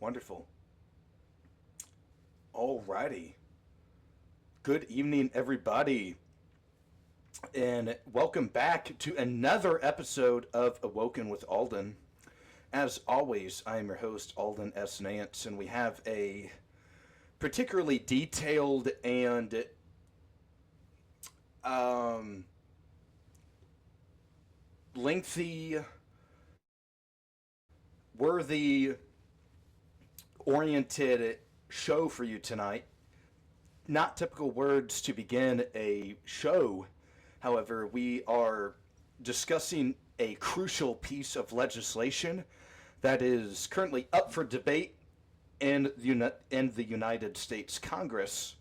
Wonderful. Alrighty. Good evening, everybody, and welcome back to another episode of Awoken with Aulden. As always, I am your host, Aulden S. Nance, and we have a particularly detailed and lengthy, worthy, oriented show for you tonight. Not typical words to begin a show. However, we are discussing a crucial piece of legislation that is currently up for debate in the United States Congress.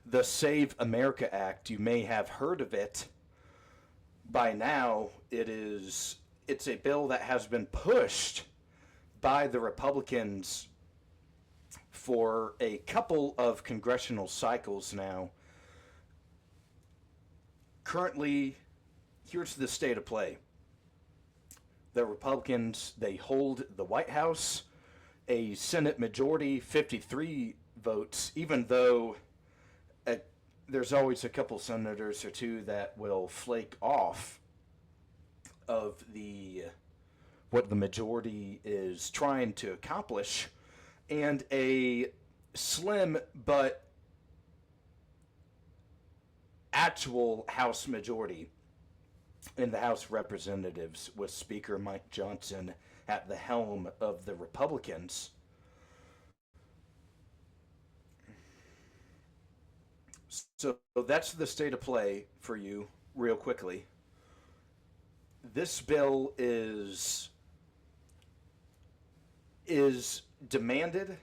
The Save America Act. You may have heard of it by now. It's a bill that has been pushed by the Republicans for a couple of congressional cycles now. Currently, here's the state of play. The Republicans, they hold the White House, a Senate majority, 53 votes, even though there's always a couple senators or two that will flake off of what the majority is trying to accomplish, and a slim but actual House majority in the House of Representatives with Speaker Mike Johnson at the helm of the Republicans. So that's the state of play for you real quickly. This bill is demanded,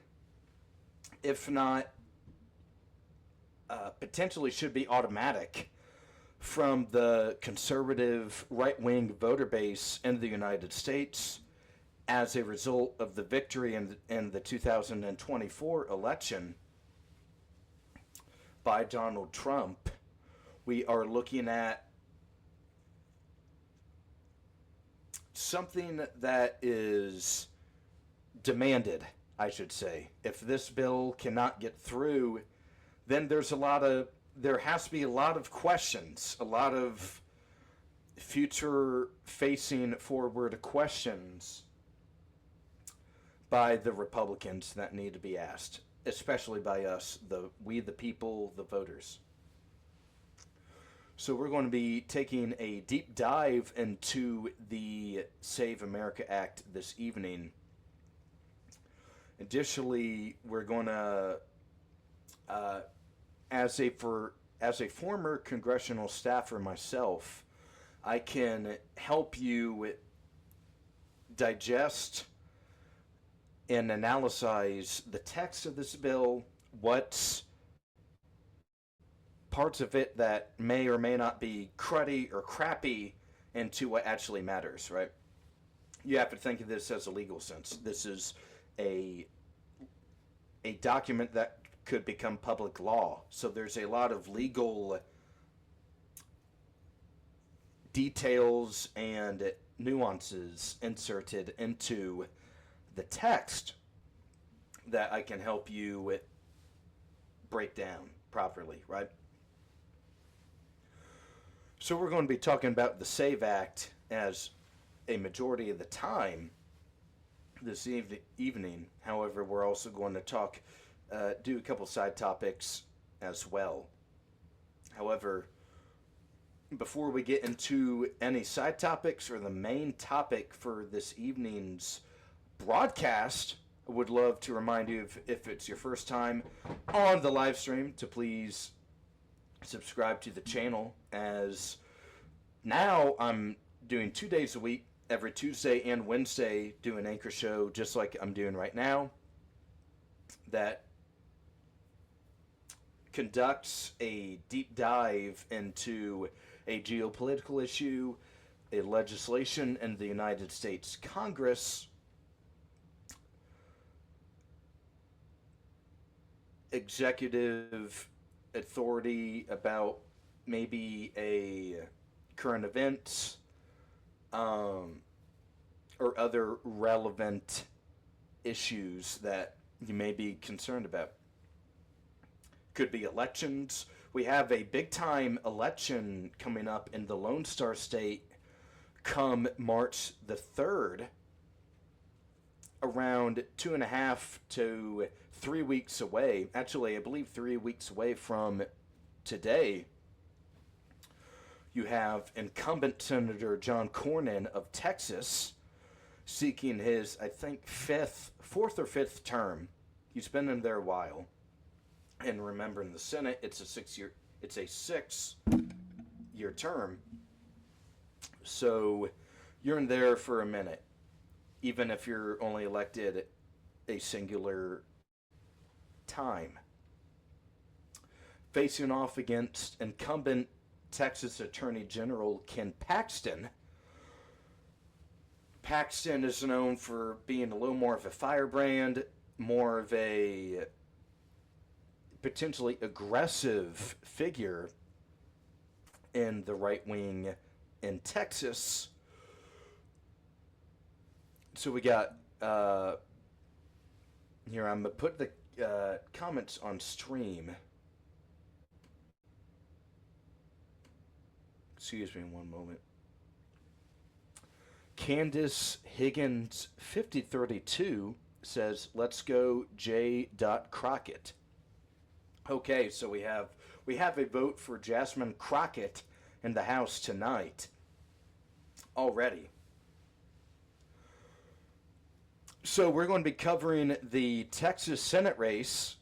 if not potentially should be automatic, from the conservative right-wing voter base in the United States as a result of the victory in the 2024 election by Donald Trump. We are looking at something that is demanded, I should say. If this bill cannot get through, then there has to be a lot of questions, a lot of future-facing forward questions by the Republicans that need to be asked, especially by us, the people, the voters. So we're going to be taking a deep dive into the Save America Act this evening. Additionally, we're going to, as a former congressional staffer myself, I can help you digest and analyze the text of this bill, what's parts of it that may or may not be cruddy or crappy, into what actually matters, right? You have to think of this as a legal sense. This is a document that could become public law. So there's a lot of legal details and nuances inserted into the text that I can help you break down properly, right? So we're going to be talking about the SAVE Act as a majority of the time this evening. However, we're also going to do a couple side topics as well. However, before we get into any side topics or the main topic for this evening's broadcast, I would love to remind you, if it's your first time on the live stream, to please subscribe to the channel, as now I'm doing 2 days a week, every Tuesday and Wednesday, do an anchor show just like I'm doing right now that conducts a deep dive into a geopolitical issue, a legislation in the United States Congress, executive authority about maybe a current event, or other relevant issues that you may be concerned about. Could be elections. We have a big-time election coming up in the Lone Star State come March the 3rd, around 2.5 to 3 weeks away. Actually, I believe 3 weeks away from today. You have incumbent Senator John Cornyn of Texas seeking his, I think, fourth or fifth term. He's been in there a while. And remember, in the Senate, it's a 6-year term. So you're in there for a minute, even if you're only elected a singular time. Facing off against incumbent Texas Attorney General Ken Paxton. Paxton is known for being a little more of a firebrand, more of a potentially aggressive figure in the right wing in Texas. So we got, here, I'm going to put the comments on stream. Excuse me one moment. Candace Higgins 5032 says, "Let's go J. Crockett." Okay, so we have a vote for Jasmine Crockett in the House tonight already. So we're going to be covering the Texas Senate race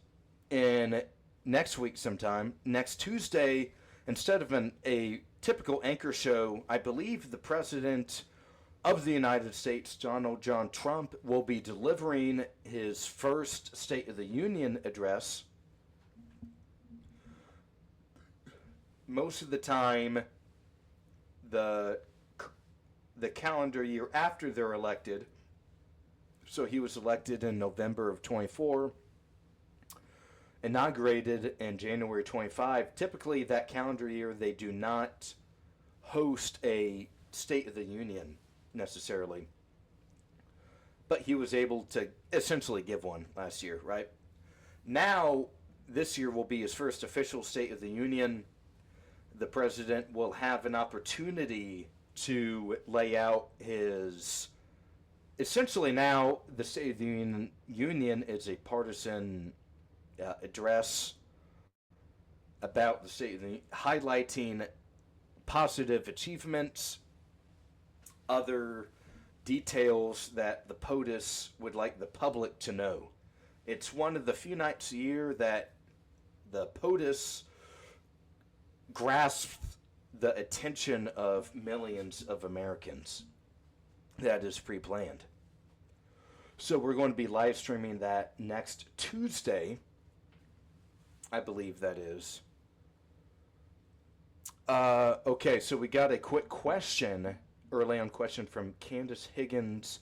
in next week sometime. Next Tuesday, instead of a typical anchor show, I believe the President of the United States, Donald John Trump, will be delivering his first State of the Union address. Most of the time, the calendar year after they're elected, so he was elected in November of 24, inaugurated in January 25. Typically, that calendar year, they do not host a State of the Union necessarily. But he was able to essentially give one last year, right? Now, this year will be his first official State of the Union. The president will have an opportunity to lay out his... Essentially now, the State of the Union is a partisan address about the State of the Union, highlighting positive achievements, other details that the POTUS would like the public to know. It's one of the few nights a year that the POTUS grasps the attention of millions of Americans. That is pre-planned. So we're going to be live streaming that next Tuesday, I believe that is. Okay, so we got a quick question, early on question from Candace Higgins,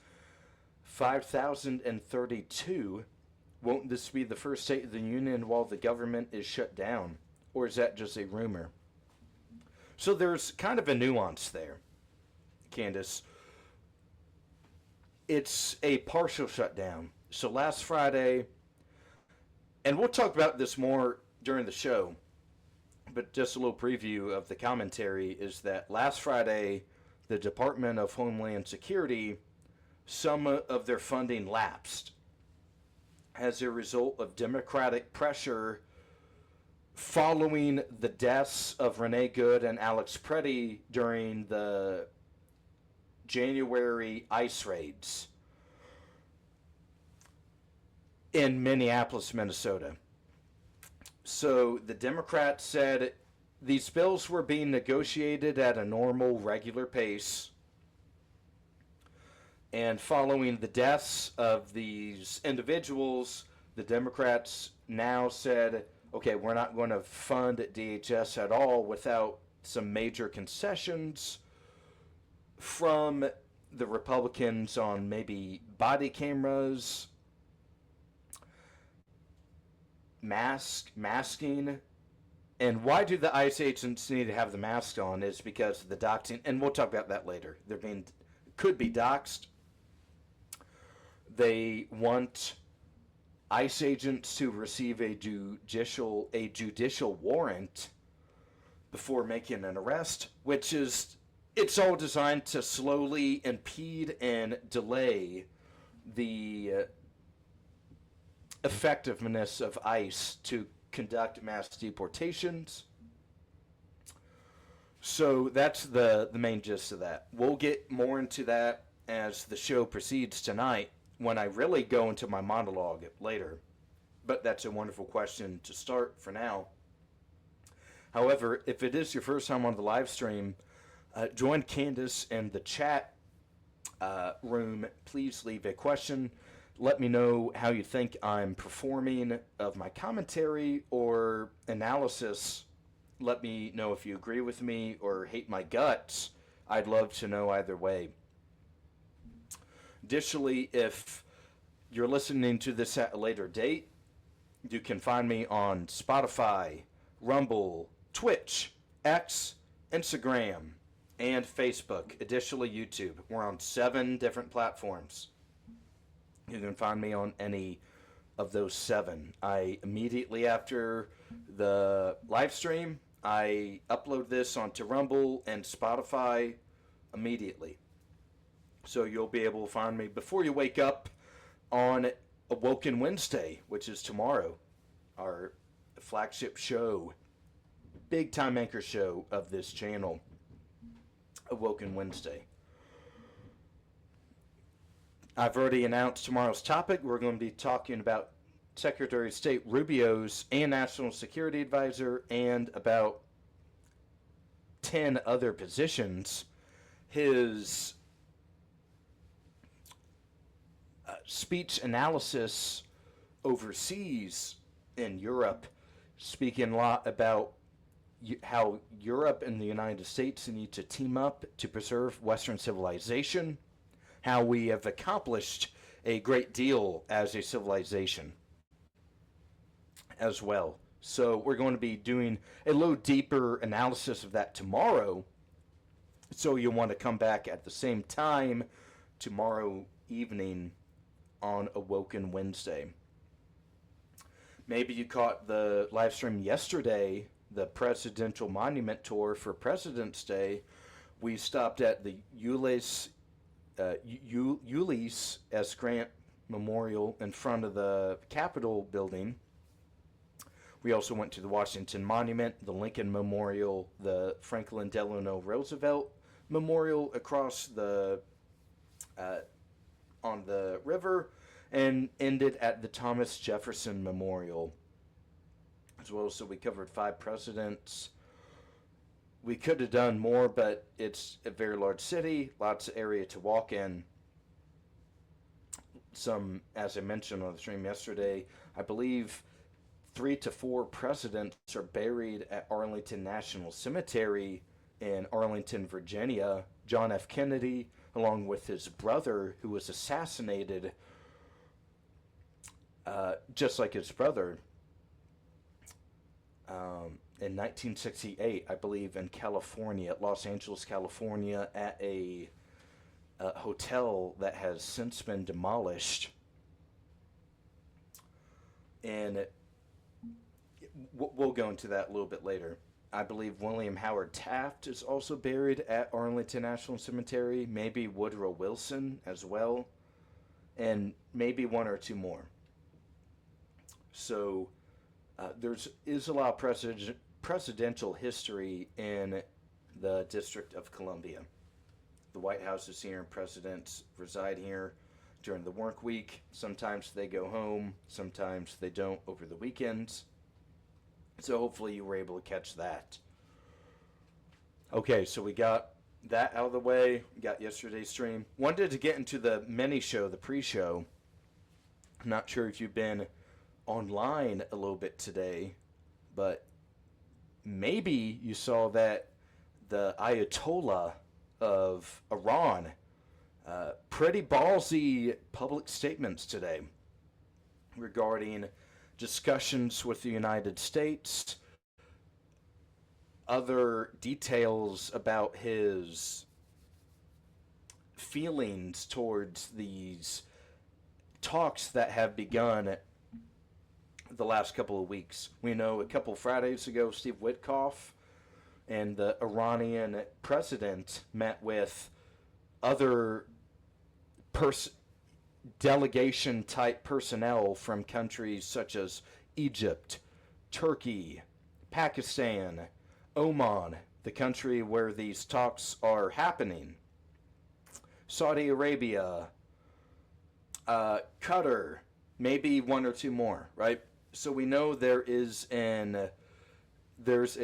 5032. Won't this be the first State of the Union while the government is shut down? Or is that just a rumor? So there's kind of a nuance there, Candace. It's a partial shutdown. So last Friday, and we'll talk about this more during the show, but just a little preview of the commentary is that last Friday, the Department of Homeland Security, some of their funding lapsed as a result of Democratic pressure following the deaths of Renee Good and Alex Preddy during the January ICE raids in Minneapolis, Minnesota. So the Democrats said these bills were being negotiated at a normal, regular pace. And following the deaths of these individuals, the Democrats now said, okay, we're not going to fund DHS at all without some major concessions from the Republicans on maybe body cameras, masking. And why do the ICE agents need to have the mask on is because of the doxing, and we'll talk about that later. They're could be doxed. They want ICE agents to receive a judicial warrant before making an arrest, which is, it's all designed to slowly impede and delay the effectiveness of ICE to conduct mass deportations. So that's the main gist of that. We'll get more into that as the show proceeds tonight, when I really go into my monologue later. But that's a wonderful question to start for now. However, if it is your first time on the live stream, join Candace in the chat room. Please leave a question. Let me know how you think I'm performing of my commentary or analysis. Let me know if you agree with me or hate my guts. I'd love to know either way. Additionally, if you're listening to this at a later date, you can find me on Spotify, Rumble, Twitch, X, Instagram, and Facebook. Additionally, YouTube. We're on 7 different platforms. You can find me on any of those 7. I immediately after the live stream, I upload this onto Rumble and Spotify immediately. So you'll be able to find me before you wake up on Awoken Wednesday, which is tomorrow, our flagship show, big time anchor show of this channel, Awoken Wednesday. I've already announced tomorrow's topic. We're going to be talking about Secretary of State Rubio's and National Security Advisor, and about 10 other positions. His speech analysis overseas in Europe, speaking a lot about how Europe and the United States need to team up to preserve Western civilization, how we have accomplished a great deal as a civilization as well. So we're going to be doing a little deeper analysis of that tomorrow. So you'll want to come back at the same time tomorrow evening on Awoken Wednesday. Maybe you caught the live stream yesterday, the Presidential Monument Tour for President's Day. We stopped at the Ulysses S. Grant Memorial in front of the Capitol building. We also went to the Washington Monument, the Lincoln Memorial, the Franklin Delano Roosevelt Memorial across the on the river, and ended at the Thomas Jefferson Memorial as well. So we covered 5 presidents. We could have done more, but it's a very large city, lots of area to walk in. Some, as I mentioned on the stream yesterday, I believe 3 to 4 presidents are buried at Arlington National Cemetery in Arlington, Virginia. John F. Kennedy, along with his brother, who was assassinated just like his brother in 1968, I believe, in California, Los Angeles, California, at a hotel that has since been demolished. And we'll go into that a little bit later. I believe William Howard Taft is also buried at Arlington National Cemetery, maybe Woodrow Wilson as well, and maybe 1 or 2 more. So is a lot of presidential history in the District of Columbia. The White House is here, and presidents reside here during the work week. Sometimes they go home, sometimes they don't over the weekends. So hopefully you were able to catch that. Okay, so we got that out of the way. We got yesterday's stream. Wanted to get into the mini show, the pre-show. I'm not sure if you've been online a little bit today, but maybe you saw that the Ayatollah of Iran, pretty ballsy public statements today regarding discussions with the United States, other details about his feelings towards these talks that have begun the last couple of weeks. We know a couple Fridays ago, Steve Witkoff and the Iranian president met with other delegation type personnel from countries such as Egypt, Turkey, Pakistan, Oman, the country where these talks are happening, Saudi Arabia, Qatar, maybe one or two more, right? So we know there's a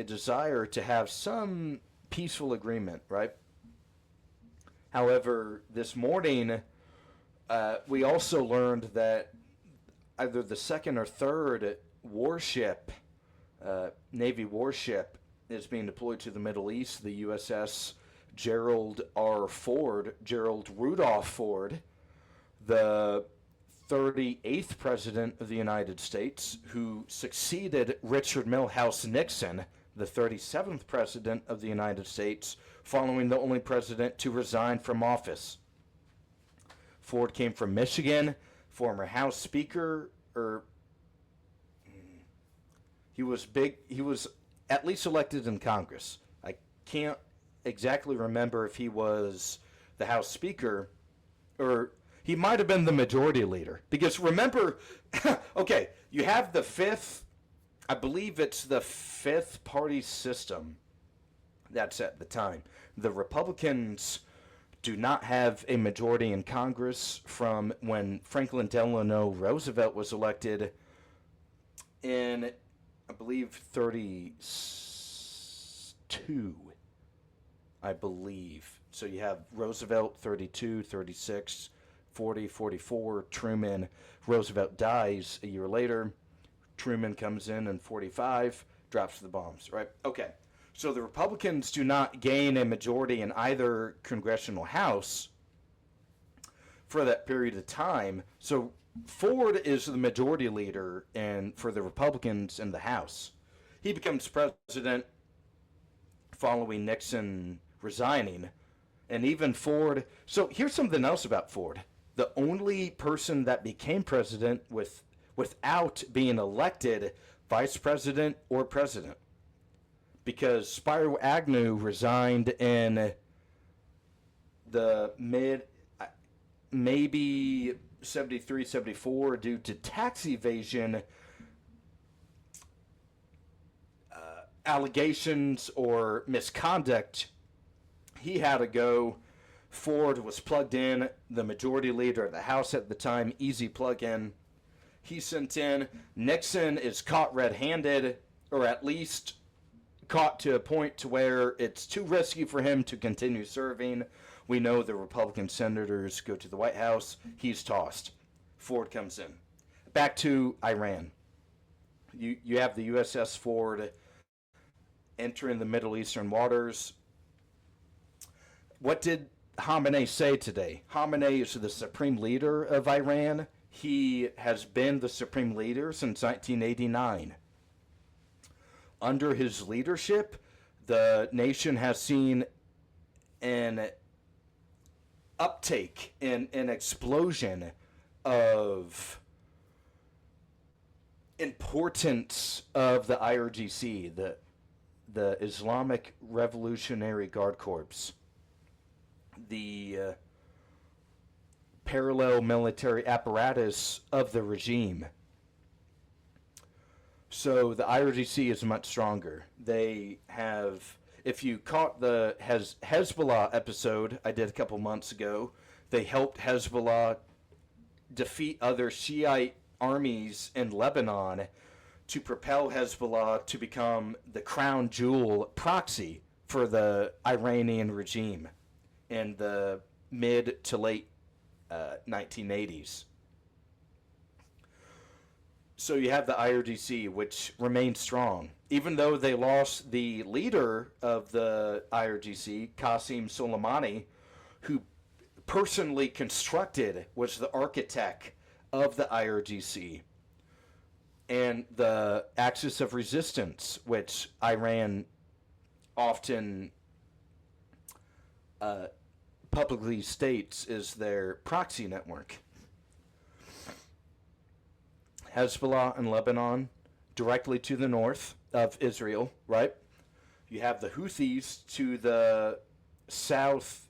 desire to have some peaceful agreement, right? However, this morning, we also learned that either the second or third warship, Navy warship, is being deployed to the Middle East, the USS Gerald Rudolph Ford, the 38th President of the United States, who succeeded Richard Milhouse Nixon, the 37th President of the United States, following the only president to resign from office. Ford came from Michigan, former House Speaker, he was at least elected in Congress. I can't exactly remember if he was the House Speaker, or he might have been the majority leader. Because remember, okay, you have the fifth, I believe it's the fifth party system. That's at the time. The Republicans do not have a majority in Congress from when Franklin Delano Roosevelt was elected in, I believe, 32, I believe. So you have Roosevelt, 32, 36, 40, 44, Truman. Roosevelt dies a year later. Truman comes in 45, drops the bombs, right? Okay. So the Republicans do not gain a majority in either congressional house for that period of time. So Ford is the majority leader for the Republicans in the House. He becomes president following Nixon resigning. And even Ford... So here's something else about Ford. The only person that became president without being elected vice president or president. Because Spiro Agnew resigned in the maybe 73, 74 due to tax evasion allegations or misconduct. He had to go. Ford was plugged in, the majority leader of the House at the time, easy plug-in. He sent in. Nixon is caught red-handed, or at least caught to a point to where it's too risky for him to continue serving. We know the Republican senators go to the White House. He's tossed. Ford comes in. Back to Iran. You have the USS Ford entering the Middle Eastern waters. What did Khamenei say today? Khamenei is the supreme leader of Iran. He has been the supreme leader since 1989. Under his leadership, the nation has seen an uptake, an explosion of importance of the IRGC, the Islamic Revolutionary Guard Corps, the parallel military apparatus of the regime. So the IRGC is much stronger. They have, if you caught the Hezbollah episode I did a couple months ago, they helped Hezbollah defeat other Shiite armies in Lebanon to propel Hezbollah to become the crown jewel proxy for the Iranian regime in the mid to late 1980s. So you have the IRGC, which remains strong. Even though they lost the leader of the IRGC, Qasem Soleimani, who personally constructed, was the architect of the IRGC. And the Axis of Resistance, which Iran often publicly states is their proxy network. Hezbollah in Lebanon, directly to the north of Israel, right? You have the Houthis to the southeast.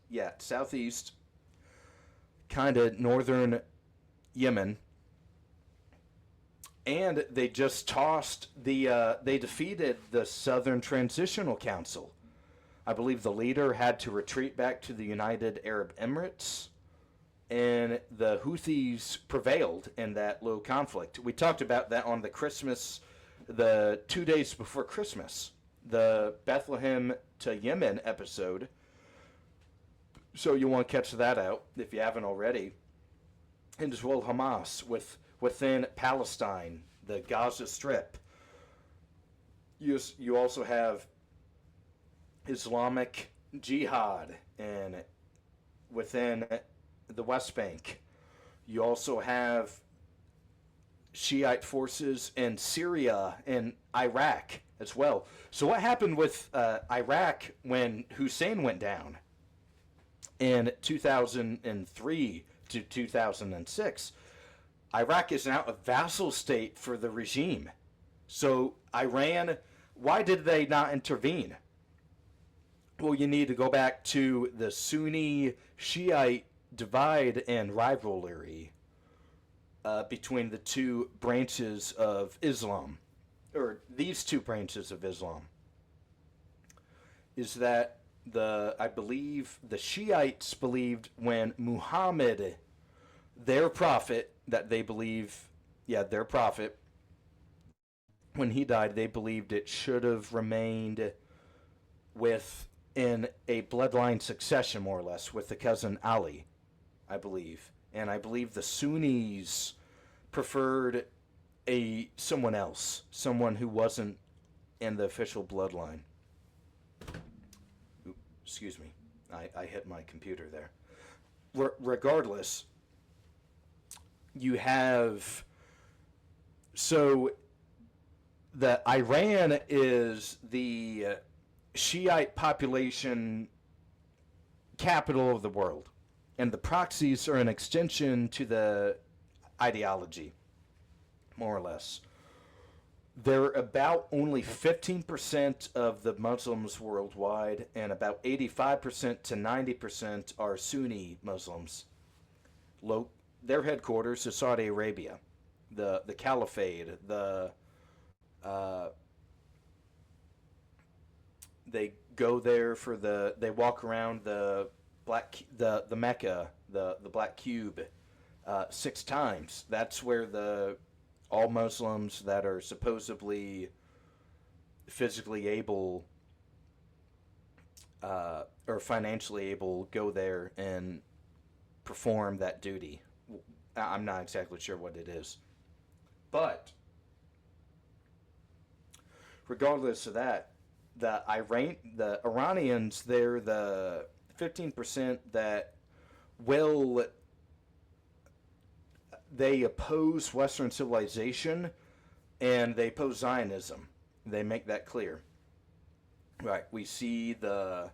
Yeah, southeast, kind of northern Yemen. And they just tossed they defeated the Southern Transitional Council. I believe the leader had to retreat back to the United Arab Emirates, and the Houthis prevailed in that little conflict. We talked about that on the 2 days before Christmas, the Bethlehem to Yemen episode. So you want to catch that out if you haven't already. And as well Hamas within Palestine, the Gaza Strip. You also have Islamic Jihad and within the West Bank. You also have Shiite forces in Syria and Iraq as well. So what happened with Iraq when Hussein went down in 2003 to 2006? Iraq is now a vassal state for the regime. So Iran, why did they not intervene? Well, you need to go back to the Sunni Shiite divide and rivalry between the two branches of Islam, or these two branches of Islam. Is that I believe the Shiites believed when Muhammad, their prophet, that they believe, their prophet, when he died, they believed it should have remained in a bloodline succession, more or less, with the cousin Ali, I believe. And I believe the Sunnis preferred someone else, someone who wasn't in the official bloodline. Ooh, excuse me, I hit my computer there. Regardless, you have, so the Iran is the Shiite population capital of the world, and the proxies are an extension to the ideology, more or less. They're about only 15% of the Muslims worldwide, and about 85% to 90% are Sunni Muslims. Their headquarters is Saudi Arabia, the Caliphate, they go there they walk around the Mecca, the Black Cube, 6 times. That's where all Muslims that are supposedly physically able or financially able go there and perform that duty. I'm not exactly sure what it is. But regardless of that, the Iranians, they're the 15% that they oppose Western civilization, and they oppose Zionism. They make that clear. Right, we see the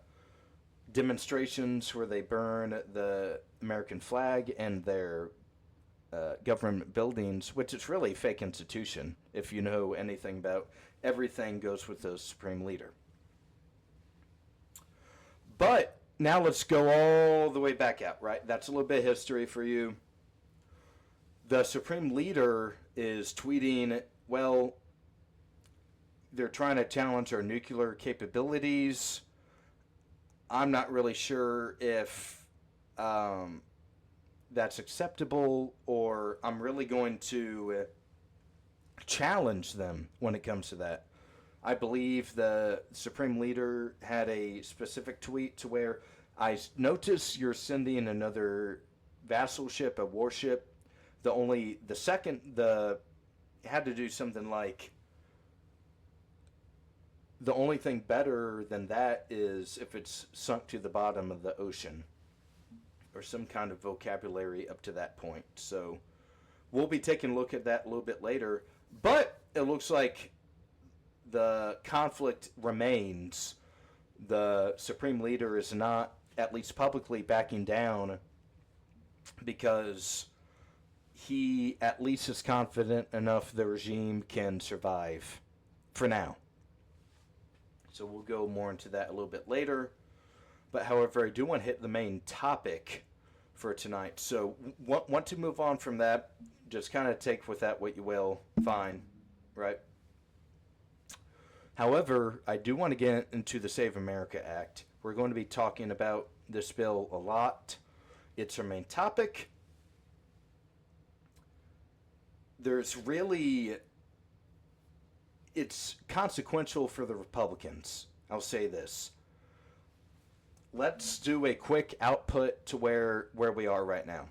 demonstrations where they burn the American flag and their government buildings, which is really a fake institution, if you know anything about everything goes with the supreme leader. But now let's go all the way back out, right? That's a little bit of history for you. The supreme leader is tweeting, well, they're trying to challenge our nuclear capabilities. I'm not really sure if that's acceptable, or I'm really going to challenge them when it comes to that. I believe the supreme leader had a specific tweet to where, I notice you're sending another vassal ship, a warship. Had to do something like, the only thing better than that is if it's sunk to the bottom of the ocean, or some kind of vocabulary up to that point. So we'll be taking a look at that a little bit later. But it looks like the conflict remains. The supreme leader is not, at least publicly, backing down, because he at least is confident enough the regime can survive for now. So we'll go more into that a little bit later. But however, I do want to hit the main topic for tonight. So want to move on from that. Just kind of take with that what you will. Fine, right? However, I do want to get into the Save America Act. We're going to be talking about this bill a lot. It's our main topic. There's really, it's consequential for the Republicans. I'll say this. Let's do a quick output to where we are right now.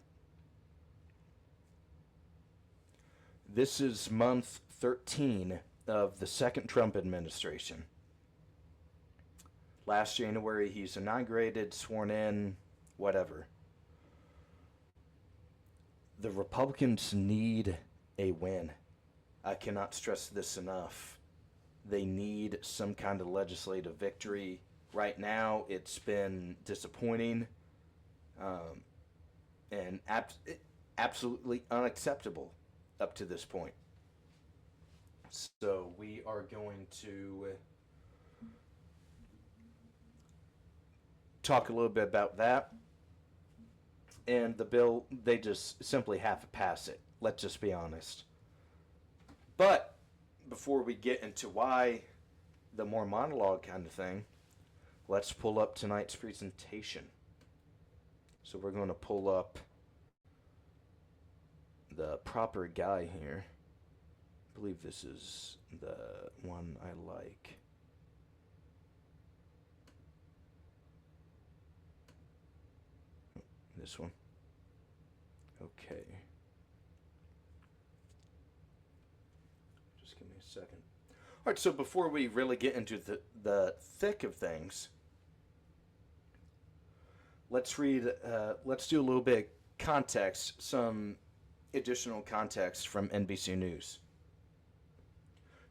This is month 13 of the second Trump administration. Last January, he's inaugurated, sworn in, whatever. The Republicans need a win. I cannot stress this enough. They need some kind of legislative victory. Right now, it's been disappointing and absolutely unacceptable up to this point. So we are going to talk a little bit about that. And the bill, they just simply have to pass it. Let's just be honest. But before we get into why, the more monologue kind of thing, let's pull up tonight's presentation. So we're going to pull up the proper guy here. I believe this is the one I like. This one. Okay. Just give me a second. All right, so before we really get into the thick of things, let's do a little bit of context, some additional context from NBC News.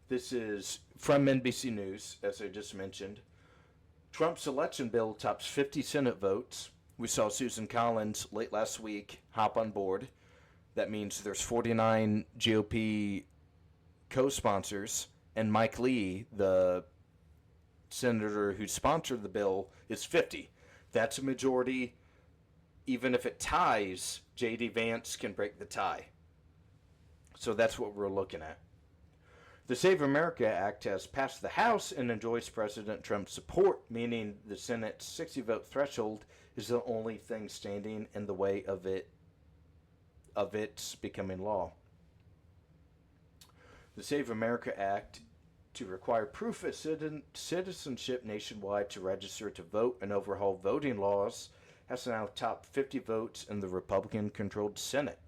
This is from NBC News, as I just mentioned. Trump's election bill tops 50 Senate votes. We saw Susan Collins late last week hop on board. That means there's 49 GOP co-sponsors, and Mike Lee, the senator who sponsored the bill, is 50. That's a majority. Even if it ties, J.D. Vance can break the tie. So that's what we're looking at. The Save America Act has passed the House and enjoys President Trump's support, meaning the Senate's 60-vote threshold is the only thing standing in the way of its becoming law. The Save America Act, to require proof of citizenship nationwide to register to vote and overhaul voting laws, has now topped 50 votes in the Republican-controlled Senate.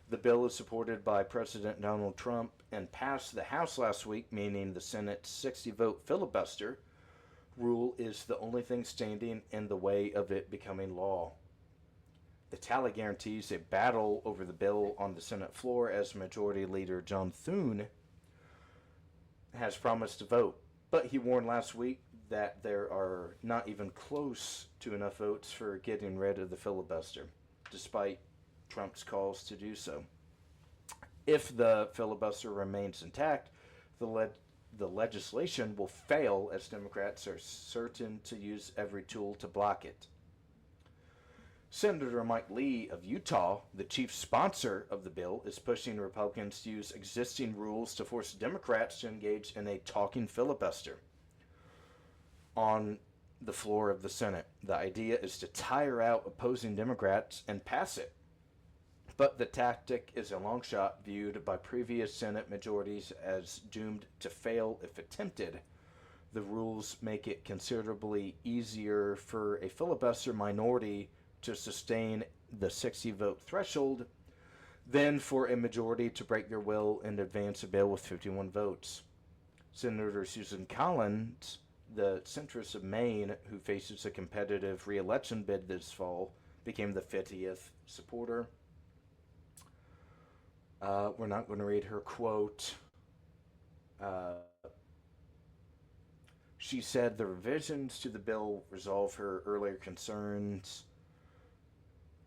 The bill is supported by President Donald Trump and passed the House last week, meaning the Senate's 60-vote filibuster rule is the only thing standing in the way of it becoming law. The tally guarantees a battle over the bill on the Senate floor, as Majority Leader John Thune has promised to vote. But he warned last week that there are not even close to enough votes for getting rid of the filibuster, despite Trump's calls to do so. If the filibuster remains intact, the legislation will fail, as Democrats are certain to use every tool to block it. Senator Mike Lee of Utah, the chief sponsor of the bill, is pushing Republicans to use existing rules to force Democrats to engage in a talking filibuster on the floor of the Senate. The idea is to tire out opposing Democrats and pass it. But the tactic is a long shot, viewed by previous Senate majorities as doomed to fail if attempted. The rules make it considerably easier for a filibuster minority to sustain the 60-vote threshold than for a majority to break their will and advance a bill with 51 votes. Senator Susan Collins, the centrist of Maine, who faces a competitive re-election bid this fall, became the 50th supporter. We're not going to read her quote. She said the revisions to the bill resolve her earlier concerns.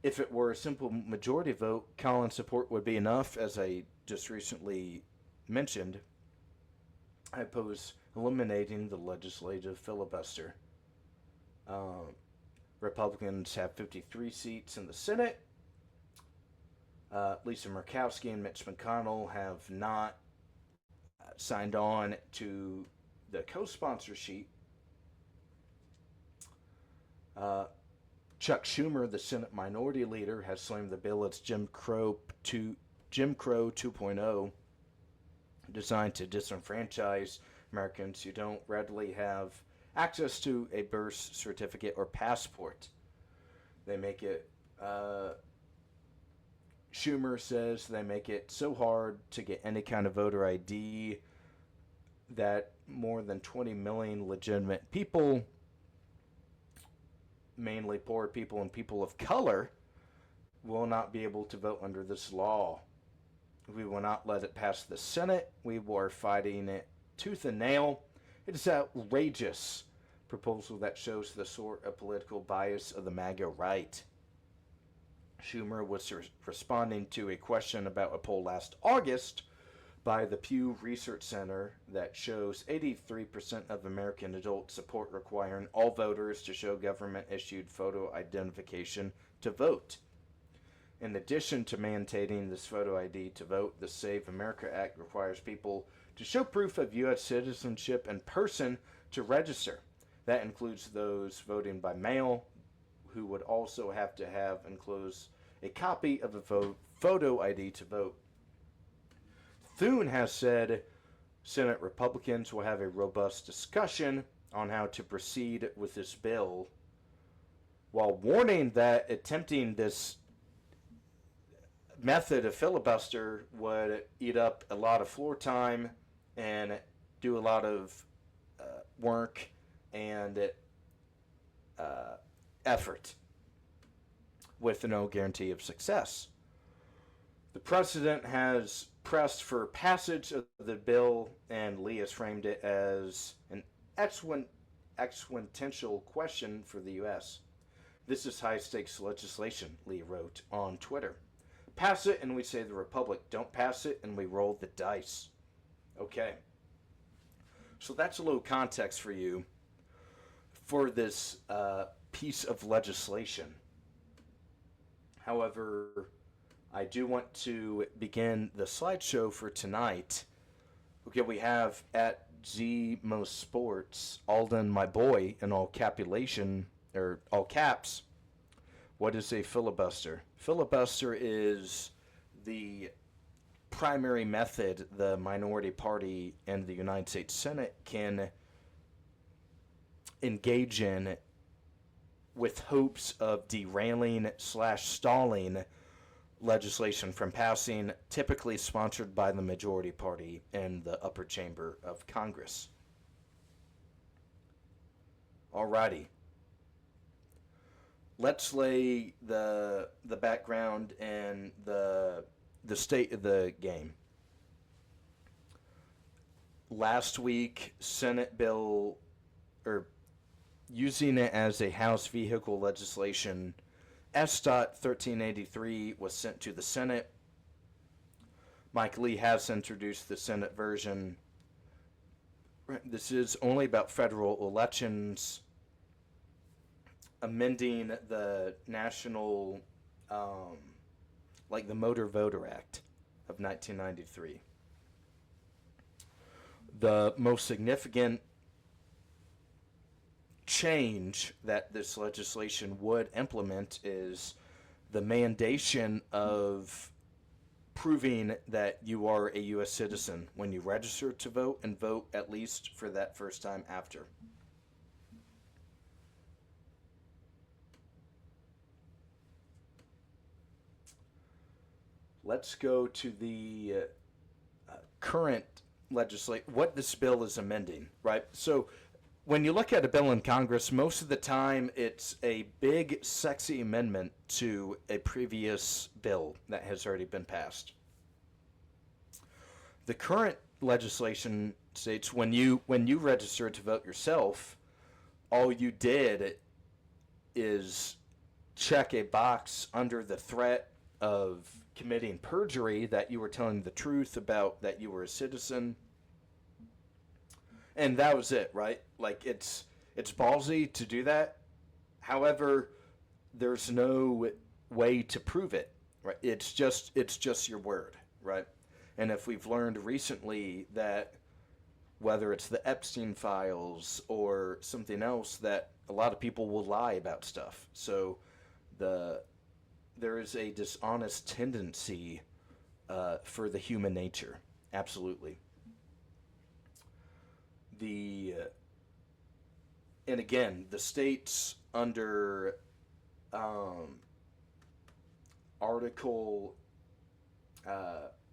If it were a simple majority vote, Collins' support would be enough. As I just recently mentioned, I oppose eliminating the legislative filibuster. Um, Republicans have 53 seats in the Senate. Lisa Murkowski and Mitch McConnell have not signed on to the co-sponsor sheet. Chuck Schumer, the Senate Minority Leader, has slammed the bill as Jim Crow 2.0, designed to disenfranchise Americans who don't readily have access to a birth certificate or passport. They make it, Schumer says they make it so hard to get any kind of voter ID that more than 20 million legitimate people, mainly poor people and people of color, will not be able to vote under this law. We will not let it pass the Senate. We are fighting it tooth and nail. It is an outrageous proposal that shows the sort of political bias of the MAGA right. Schumer was responding to a question about a poll last August by the Pew Research Center that shows 83% of American adults support requiring all voters to show government-issued photo identification to vote. In addition to mandating this photo ID to vote, the Save America Act requires people to show proof of U.S. citizenship in person to register. That includes those voting by mail, who would also have to have enclosed a copy of a photo ID to vote. Thune has said Senate Republicans will have a robust discussion on how to proceed with this bill, while warning that attempting this method of filibuster would eat up a lot of floor time and do a lot of work and effort with no guarantee of success. The president has pressed for passage of the bill, and Lee has framed it as an existential question for the U.S. This is high-stakes legislation, Lee wrote on Twitter. Pass it and we save the republic. Don't pass it and we roll the dice. Okay. So that's a little context for you for this piece of legislation. However, I do want to begin the slideshow for tonight. Okay, we have at Z Most Sports, Aulden, my boy, in all capulation, or all caps. What is a filibuster? Filibuster is the primary method the minority party in the United States Senate can engage in with hopes of derailing/stalling legislation from passing, typically sponsored by the majority party in the upper chamber of Congress. Alrighty. Let's lay the background and the state of the game. Last week, Senate bill, or using it as a House vehicle legislation, S.1383 1383 was sent to the Senate. Mike Lee has introduced the Senate version. This is only about federal elections, amending the national, like the Motor Voter Act of 1993. The most significant change that this legislation would implement is the mandation of proving that you are a U.S. citizen when you register to vote, and vote at least for that first time after. Let's go to the current legislation, what this bill is amending, right? So when you look at a bill in Congress, most of the time it's a big, sexy amendment to a previous bill that has already been passed. The current legislation states when you register to vote yourself, all you did is check a box under the threat of committing perjury that you were telling the truth about that you were a citizen. And that was it, right? Like it's ballsy to do that. However, there's no way to prove it, right? It's just your word, right? And if we've learned recently that whether it's the Epstein files or something else, that a lot of people will lie about stuff. So there is a dishonest tendency for the human nature, absolutely. And again, the states under Article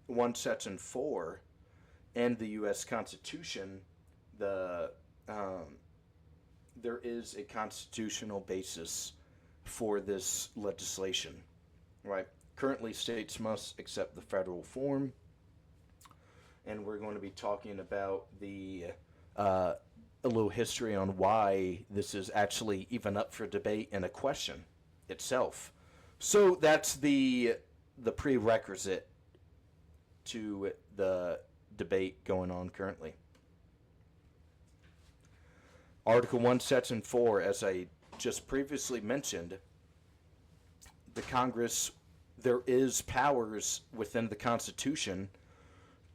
1, Section 4 and the U.S. Constitution, there is a constitutional basis for this legislation, right? Currently, states must accept the federal form, and we're going to be talking about a little history on why this is actually even up for debate and a question itself. So that's the prerequisite to the debate going on currently. Article 1, Section 4, as I just previously mentioned, the Congress, there is powers within the Constitution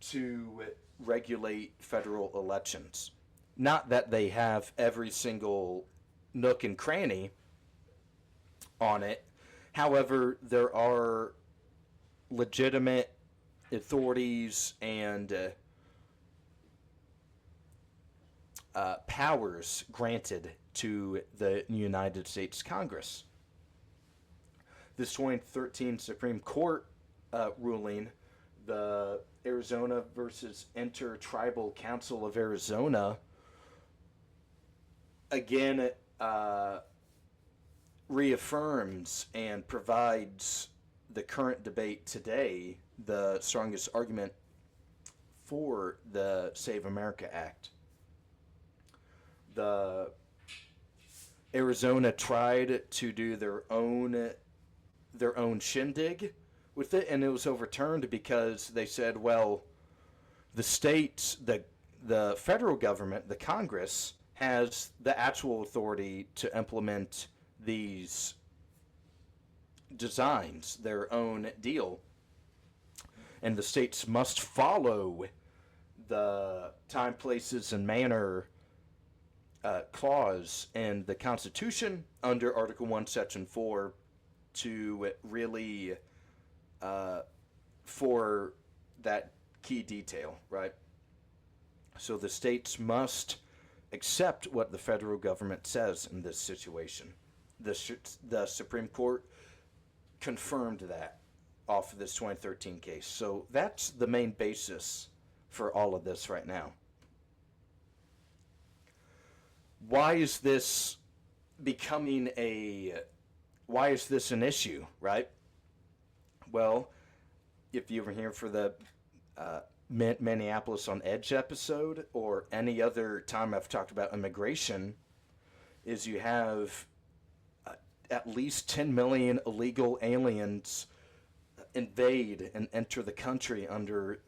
to regulate federal elections. Not that they have every single nook and cranny on it. However, there are legitimate authorities and powers granted to the United States Congress. This 2013 Supreme Court ruling, the Arizona versus Intertribal Council of Arizona, again reaffirms and provides the current debate today the strongest argument for the Save America Act. The Arizona tried to do their own shindig with it, and it was overturned because they said, well, the states, the federal government, the Congress, has the actual authority to implement these designs, their own deal, and the states must follow the time, places, and manner clause in the Constitution under Article 1, Section 4 to really for that key detail, right? So the states must accept what the federal government says in this situation. The Supreme Court confirmed that off of this 2013 case. So that's the main basis for all of this right now. Why is this an issue, right? Well, if you were here for the Minneapolis on Edge episode or any other time I've talked about immigration, is you have at least 10 million illegal aliens invade and enter the country under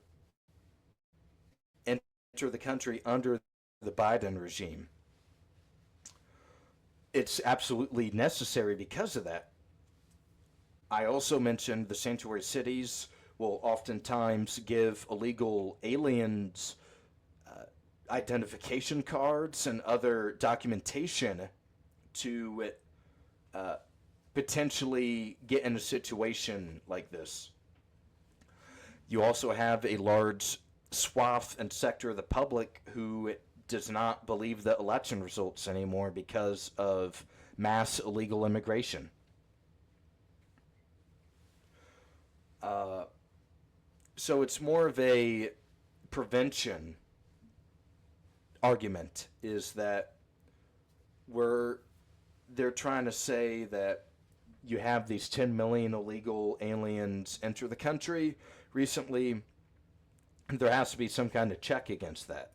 the Biden regime. It's absolutely necessary because of that. I also mentioned the sanctuary cities will oftentimes give illegal aliens identification cards and other documentation to potentially get in a situation like this. You also have a large swath and sector of the public who does not believe the election results anymore because of mass illegal immigration. So it's more of a prevention argument, is that they're trying to say that you have these 10 million illegal aliens enter the country recently. There has to be some kind of check against that.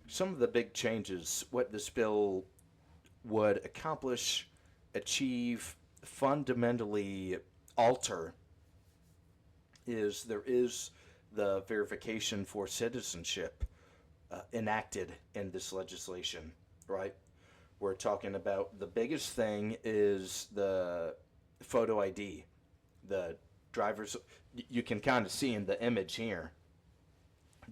Some of the big changes, what this bill would accomplish, achieve, fundamentally alter is there is the verification for citizenship enacted in this legislation, right? We're talking about the biggest thing is the photo ID, the driver's. You can kind of see in the image here,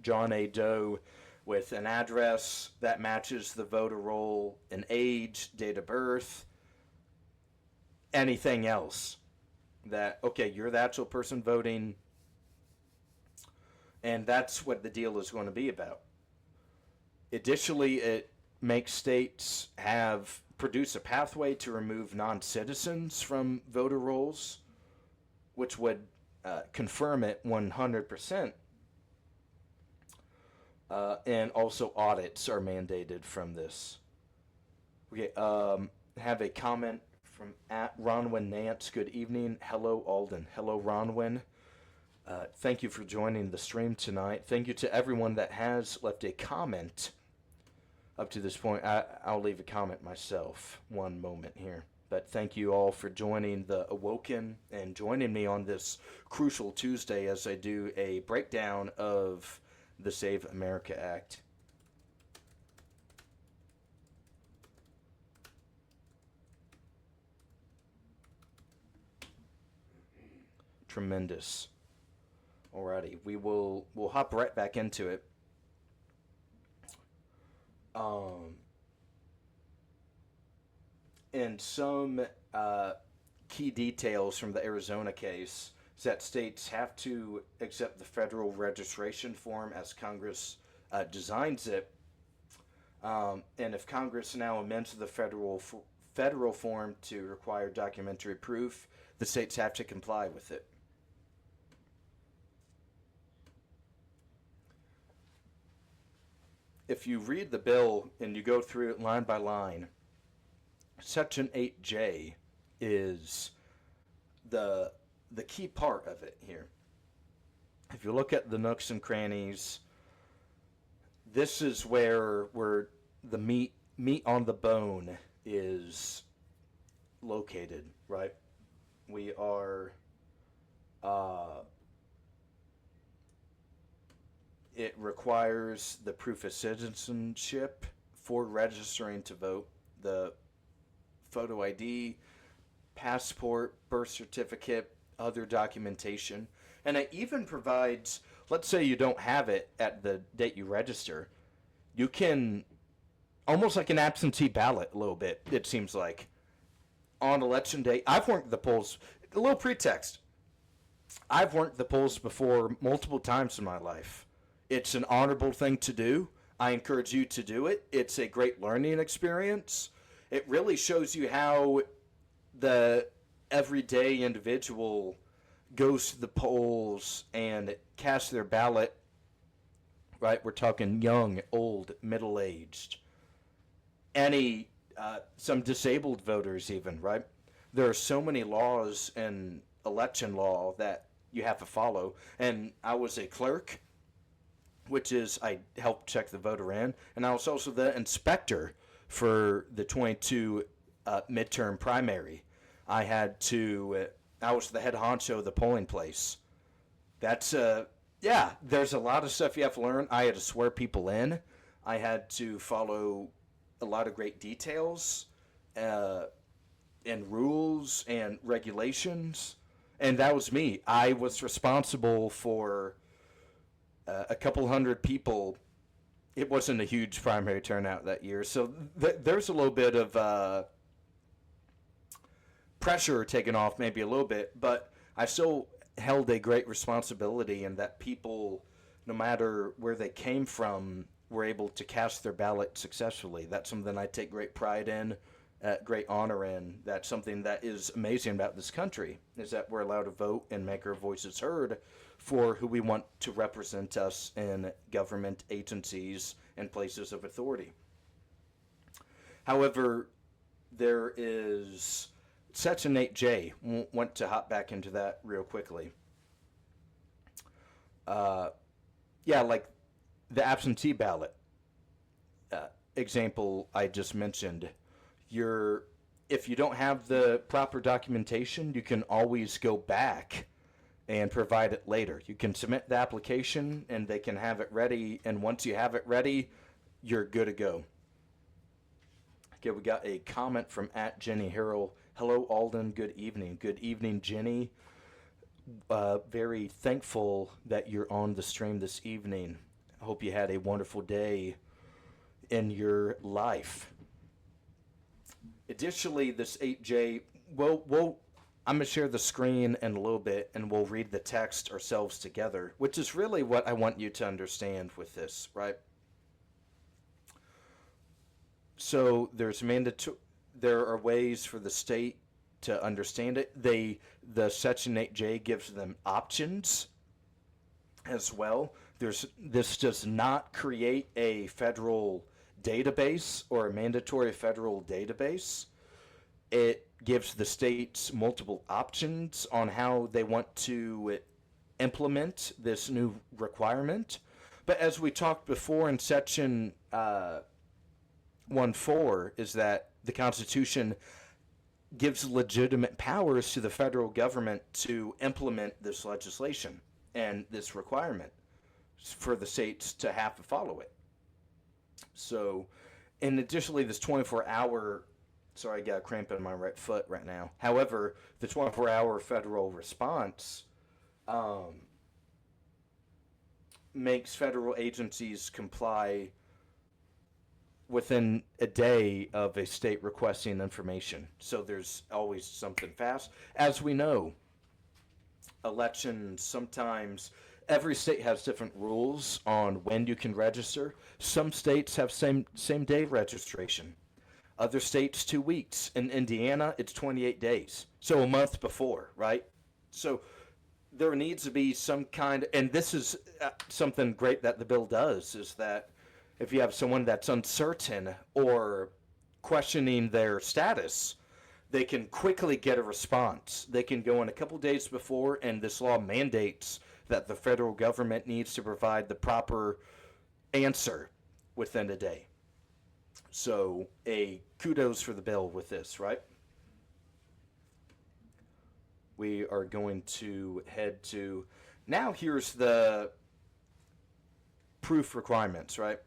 John A. Doe with an address that matches the voter roll, an age, date of birth, anything else that, okay, you're the actual person voting, and that's what the deal is going to be about. Additionally, it makes states produce a pathway to remove non-citizens from voter rolls, which would confirm it 100%. And also audits are mandated from this. Okay, have a comment from @Ronwin Nance. Good evening. Hello, Aulden. Hello, Ronwin. Thank you for joining the stream tonight. Thank you to everyone that has left a comment up to this point. I'll leave a comment myself. One moment here. But thank you all for joining the Awoken and joining me on this crucial Tuesday as I do a breakdown of the Save America Act. Tremendous. Alrighty, we'll hop right back into it. And some key details from the Arizona case is that states have to accept the federal registration form as Congress designs it. And if Congress now amends the federal form to require documentary proof, the states have to comply with it. If you read the bill and you go through it line by line, Section 8J is the key part of it here. If you look at the nooks and crannies, this is where the meat on the bone is located, right? We are it requires the proof of citizenship for registering to vote, the photo ID, passport, birth certificate, other documentation. And it even provides, let's say you don't have it at the date you register, you can, almost like an absentee ballot a little bit, it seems like, on election day. I've worked the polls, a little pretext. I've worked the polls before multiple times in my life. It's an honorable thing to do. I encourage you to do it. It's a great learning experience. It really shows you how the everyday individual goes to the polls and casts their ballot, right? We're talking young, old, middle-aged, some disabled voters even, right? There are so many laws and election law that you have to follow. And I was a clerk, which is I helped check the voter in, and I was also the inspector for the 22 midterm primary. I was the head honcho of the polling place. That's, there's a lot of stuff you have to learn. I had to swear people in. I had to follow a lot of great details and rules and regulations. And that was me. I was responsible for a couple hundred people. It wasn't a huge primary turnout that year. So there's a little bit of pressure taken off, maybe a little bit, but I still held a great responsibility in that people, no matter where they came from, were able to cast their ballot successfully. That's something I take great pride in, great honor in. That's something that is amazing about this country, is that we're allowed to vote and make our voices heard for who we want to represent us in government agencies and places of authority. However, there is Section 8J. Want to hop back into that real quickly. Like the absentee ballot example I just mentioned. You're if you don't have the proper documentation, you can always go back and provide it later. You can submit the application and they can have it ready, and once you have it ready, you're good to go. Okay, we got a comment from @Jenny Harrell. Hello, Aulden. Good evening. Good evening, Jenny. Very thankful that you're on the stream this evening. I hope you had a wonderful day in your life. Additionally, this 8J, I'm going to share the screen in a little bit and we'll read the text ourselves together, which is really what I want you to understand with this, right? So there are ways for the state to understand it. The Section 8J gives them options as well. This does not create a federal database or a mandatory federal database. It gives the states multiple options on how they want to implement this new requirement. But as we talked before in Section 1.4, is that the Constitution gives legitimate powers to the federal government to implement this legislation and this requirement for the states to have to follow it. So, and additionally, this 24-hour, sorry, I got a cramp in my right foot right now. However, the 24-hour federal response makes federal agencies comply within a day of a state requesting information. So there's always something fast. As we know, elections sometimes, every state has different rules on when you can register. Some states have same day registration. Other states, 2 weeks. In Indiana, it's 28 days. So a month before, right? So there needs to be some kind, and this is something great that the bill does, is that if you have someone that's uncertain or questioning their status, they can quickly get a response. They can go in a couple days before, and this law mandates that the federal government needs to provide the proper answer within a day. So, a kudos for the bill with this, right? We are going to head to, now here's the proof requirements, right?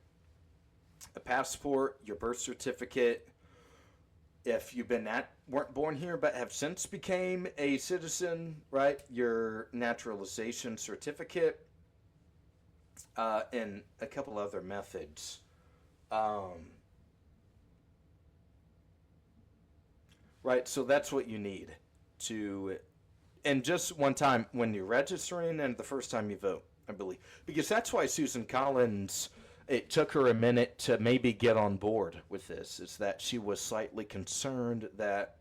A passport, your birth certificate. If you've weren't born here but have since became a citizen, right? Your naturalization certificate, and a couple other methods. Right, so that's what you need to, and just one time when you're registering and the first time you vote, I believe. Because that's why Susan Collins, it took her a minute to maybe get on board with this, is that she was slightly concerned that,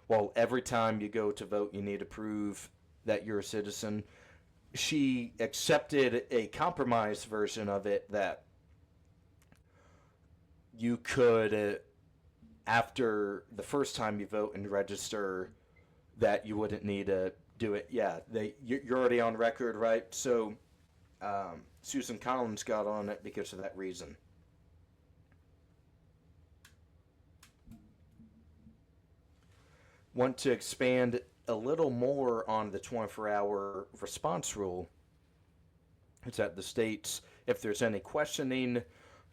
well, every time you go to vote, you need to prove that you're a citizen. She accepted a compromise version of it that you could, after the first time you vote and register, that you wouldn't need to do it. Yeah, you're already on record, right? So Susan Collins got on it because of that reason. Want to expand a little more on the 24-hour response rule. It's that the states, if there's any questioning,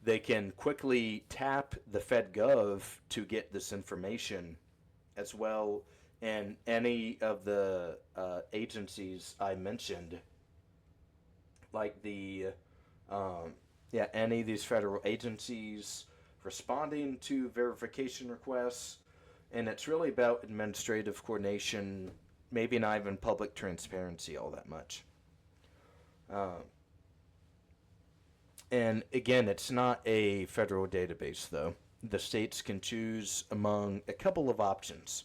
they can quickly tap the FedGov to get this information as well. And any of the agencies I mentioned, like any of these federal agencies responding to verification requests, and it's really about administrative coordination, maybe not even public transparency all that much. And again, it's not a federal database, though. The states can choose among a couple of options.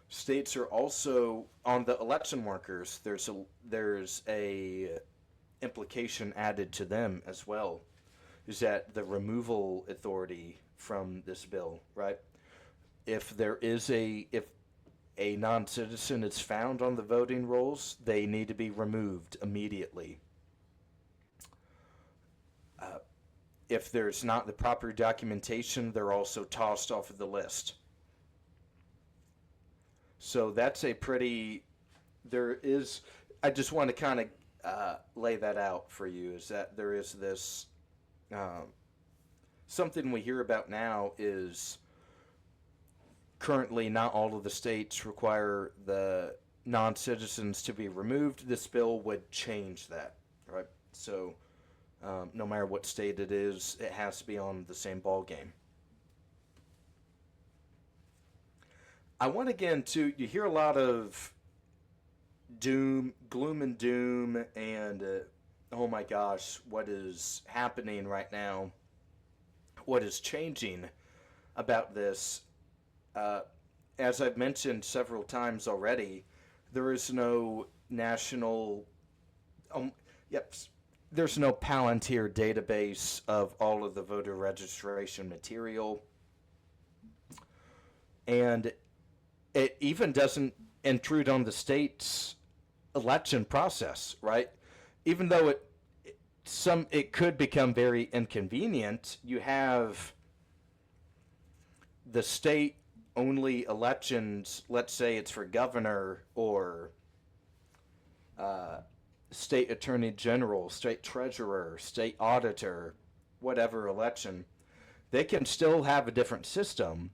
States are also, on the election workers, there's a implication added to them as well, is that the removal authority from this bill, right? If a non-citizen is found on the voting rolls, they need to be removed immediately. if there's not the proper documentation, they're also tossed off of the list. So that's a pretty, there is, I just want to kind of lay that out for you, is that there is this, something we hear about now is currently not all of the states require the non-citizens to be removed. This bill would change that, right? So no matter what state it is, it has to be on the same ball game. I want to get into, you hear a lot of gloom and doom, and oh my gosh, what is happening right now? What is changing about this? As I've mentioned several times already, there is no national, there's no Palantir database of all of the voter registration material. And it even doesn't intrude on the state's election process, right? Even though it could become very inconvenient, you have the state only elections, let's say it's for governor or state attorney general, state treasurer, state auditor, whatever election, they can still have a different system,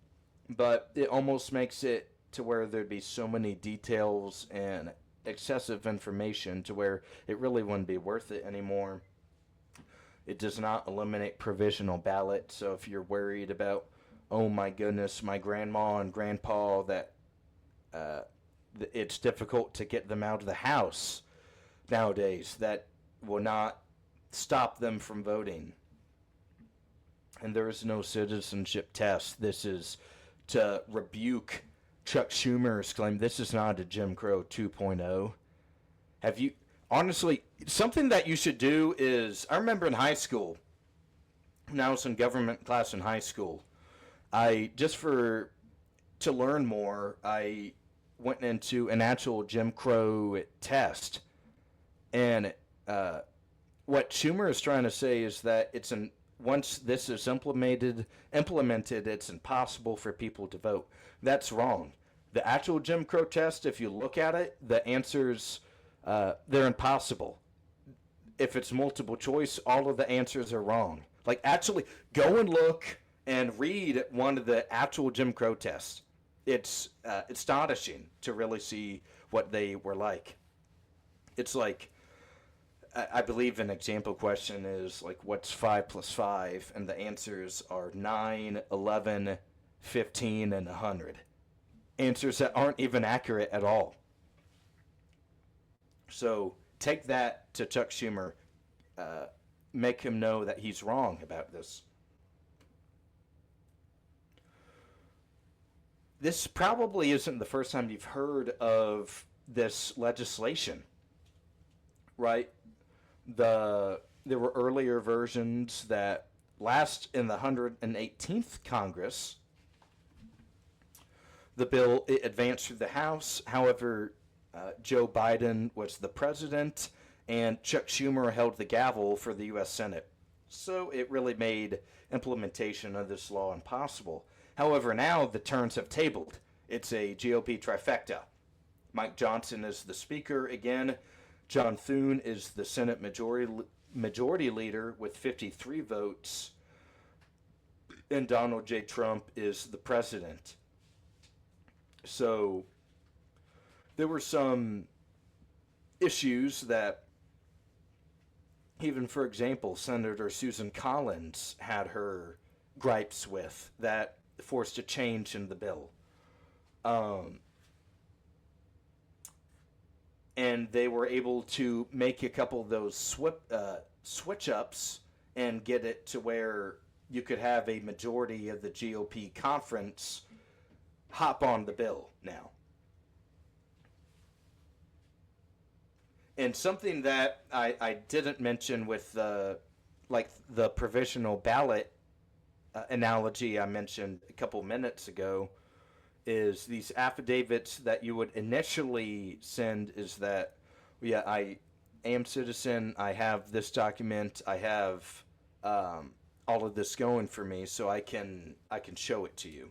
but it almost makes it to where there'd be so many details and excessive information to where it really wouldn't be worth it anymore. It does not eliminate provisional ballots, so if you're worried about, oh my goodness, my grandma and grandpa, that it's difficult to get them out of the house nowadays, that will not stop them from voting. And there is no citizenship test. This is to rebuke Chuck Schumer's claim. This is not a Jim Crow 2.0. Have you, honestly, something that you should do is, I remember in high school, when I was in government class in high school, to learn more, I went into an actual Jim Crow test. And what Schumer is trying to say is that once this is implemented, it's impossible for people to vote. That's wrong. The actual Jim Crow test, if you look at it, the answers, they're impossible. If it's multiple choice, all of the answers are wrong. Like, actually, go and look and read one of the actual Jim Crow tests. It's astonishing to really see what they were like. It's like, I believe an example question is like, what's 5 plus 5? And the answers are 9, 11, 15, and 100. Answers that aren't even accurate at all. So take that to Chuck Schumer. Make him know that he's wrong about this. This probably isn't the first time you've heard of this legislation, right? There were earlier versions that last in the 118th Congress. The bill advanced through the House. However, Joe Biden was the president, and Chuck Schumer held the gavel for the U.S. Senate. So it really made implementation of this law impossible. However, now the turns have tabled. It's a GOP trifecta. Mike Johnson is the Speaker again. John Thune is the Senate Majority Leader with 53 votes. And Donald J. Trump is the President. So there were some issues that, even for example, Senator Susan Collins had her gripes with that forced a change in the bill. And they were able to make a couple of those switch-ups and get it to where you could have a majority of the GOP conference hop on the bill now. And something that I didn't mention with the provisional ballot analogy I mentioned a couple minutes ago is these affidavits that you would initially send is that, yeah, I am citizen, I have this document, I have all of this going for me so I can show it to you.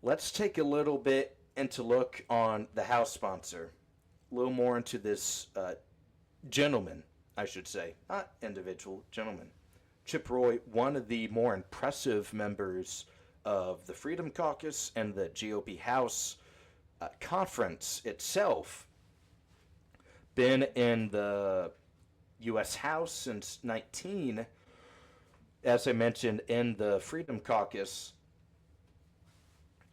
Let's take a little bit into look on the House sponsor. A little more into this gentleman, I should say, not individual, gentleman. Chip Roy, one of the more impressive members of the Freedom Caucus and the GOP House conference itself. Been in the U.S. House since 19, as I mentioned, in the Freedom Caucus,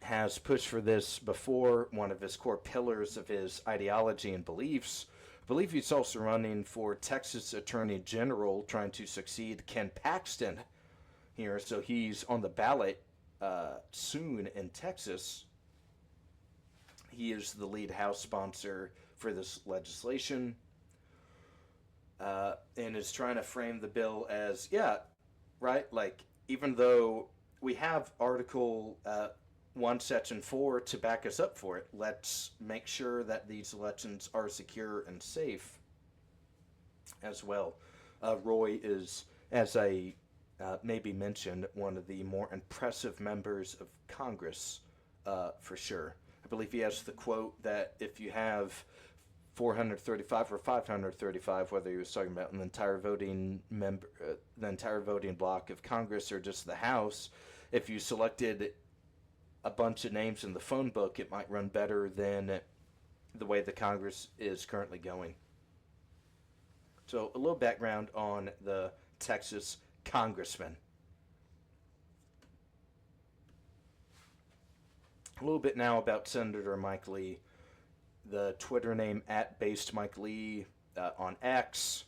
has pushed for this before, one of his core pillars of his ideology and beliefs. I believe he's also running for Texas Attorney General, trying to succeed Ken Paxton here, so he's on the ballot soon in Texas. He is the lead House sponsor for this legislation, and is trying to frame the bill as, like, even though we have Article 1, Section 4 to back us up for it, let's make sure that these elections are secure and safe as well. Roy is, as I maybe mentioned, one of the more impressive members of Congress, for sure. I believe he has the quote that if you have 435 or 535, whether he was talking about the entire voting block of Congress or just the House, if you selected a bunch of names in the phone book, it might run better than the way the Congress is currently going. So a little background on the Texas Congressman. A little bit now about Senator Mike Lee. The Twitter name @BasedMikeLee on X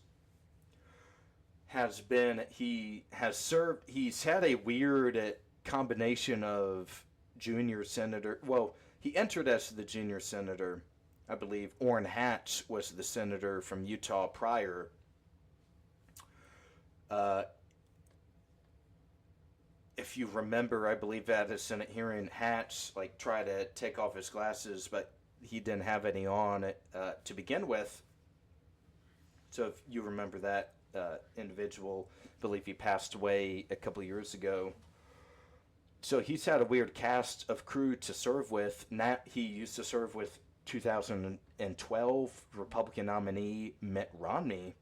he's had a weird combination of junior senator. Well, he entered as the junior senator. I believe Orrin Hatch was the senator from Utah prior. If you remember, I believe at a Senate hearing, Hatch tried to take off his glasses, but he didn't have any on to begin with. So if you remember that individual, I believe he passed away a couple years ago. So he's had a weird cast of crew to serve with. He used to serve with 2012 Republican nominee Mitt Romney.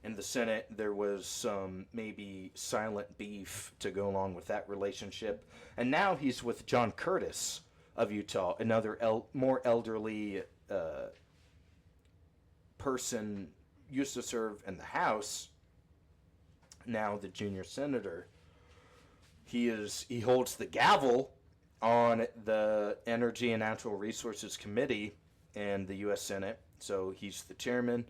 In the Senate, there was some maybe silent beef to go along with that relationship. And now he's with John Curtis of Utah, another more elderly person, used to serve in the House, now the junior senator. He holds the gavel on the Energy and Natural Resources Committee in the U.S. Senate, so he's the chairman.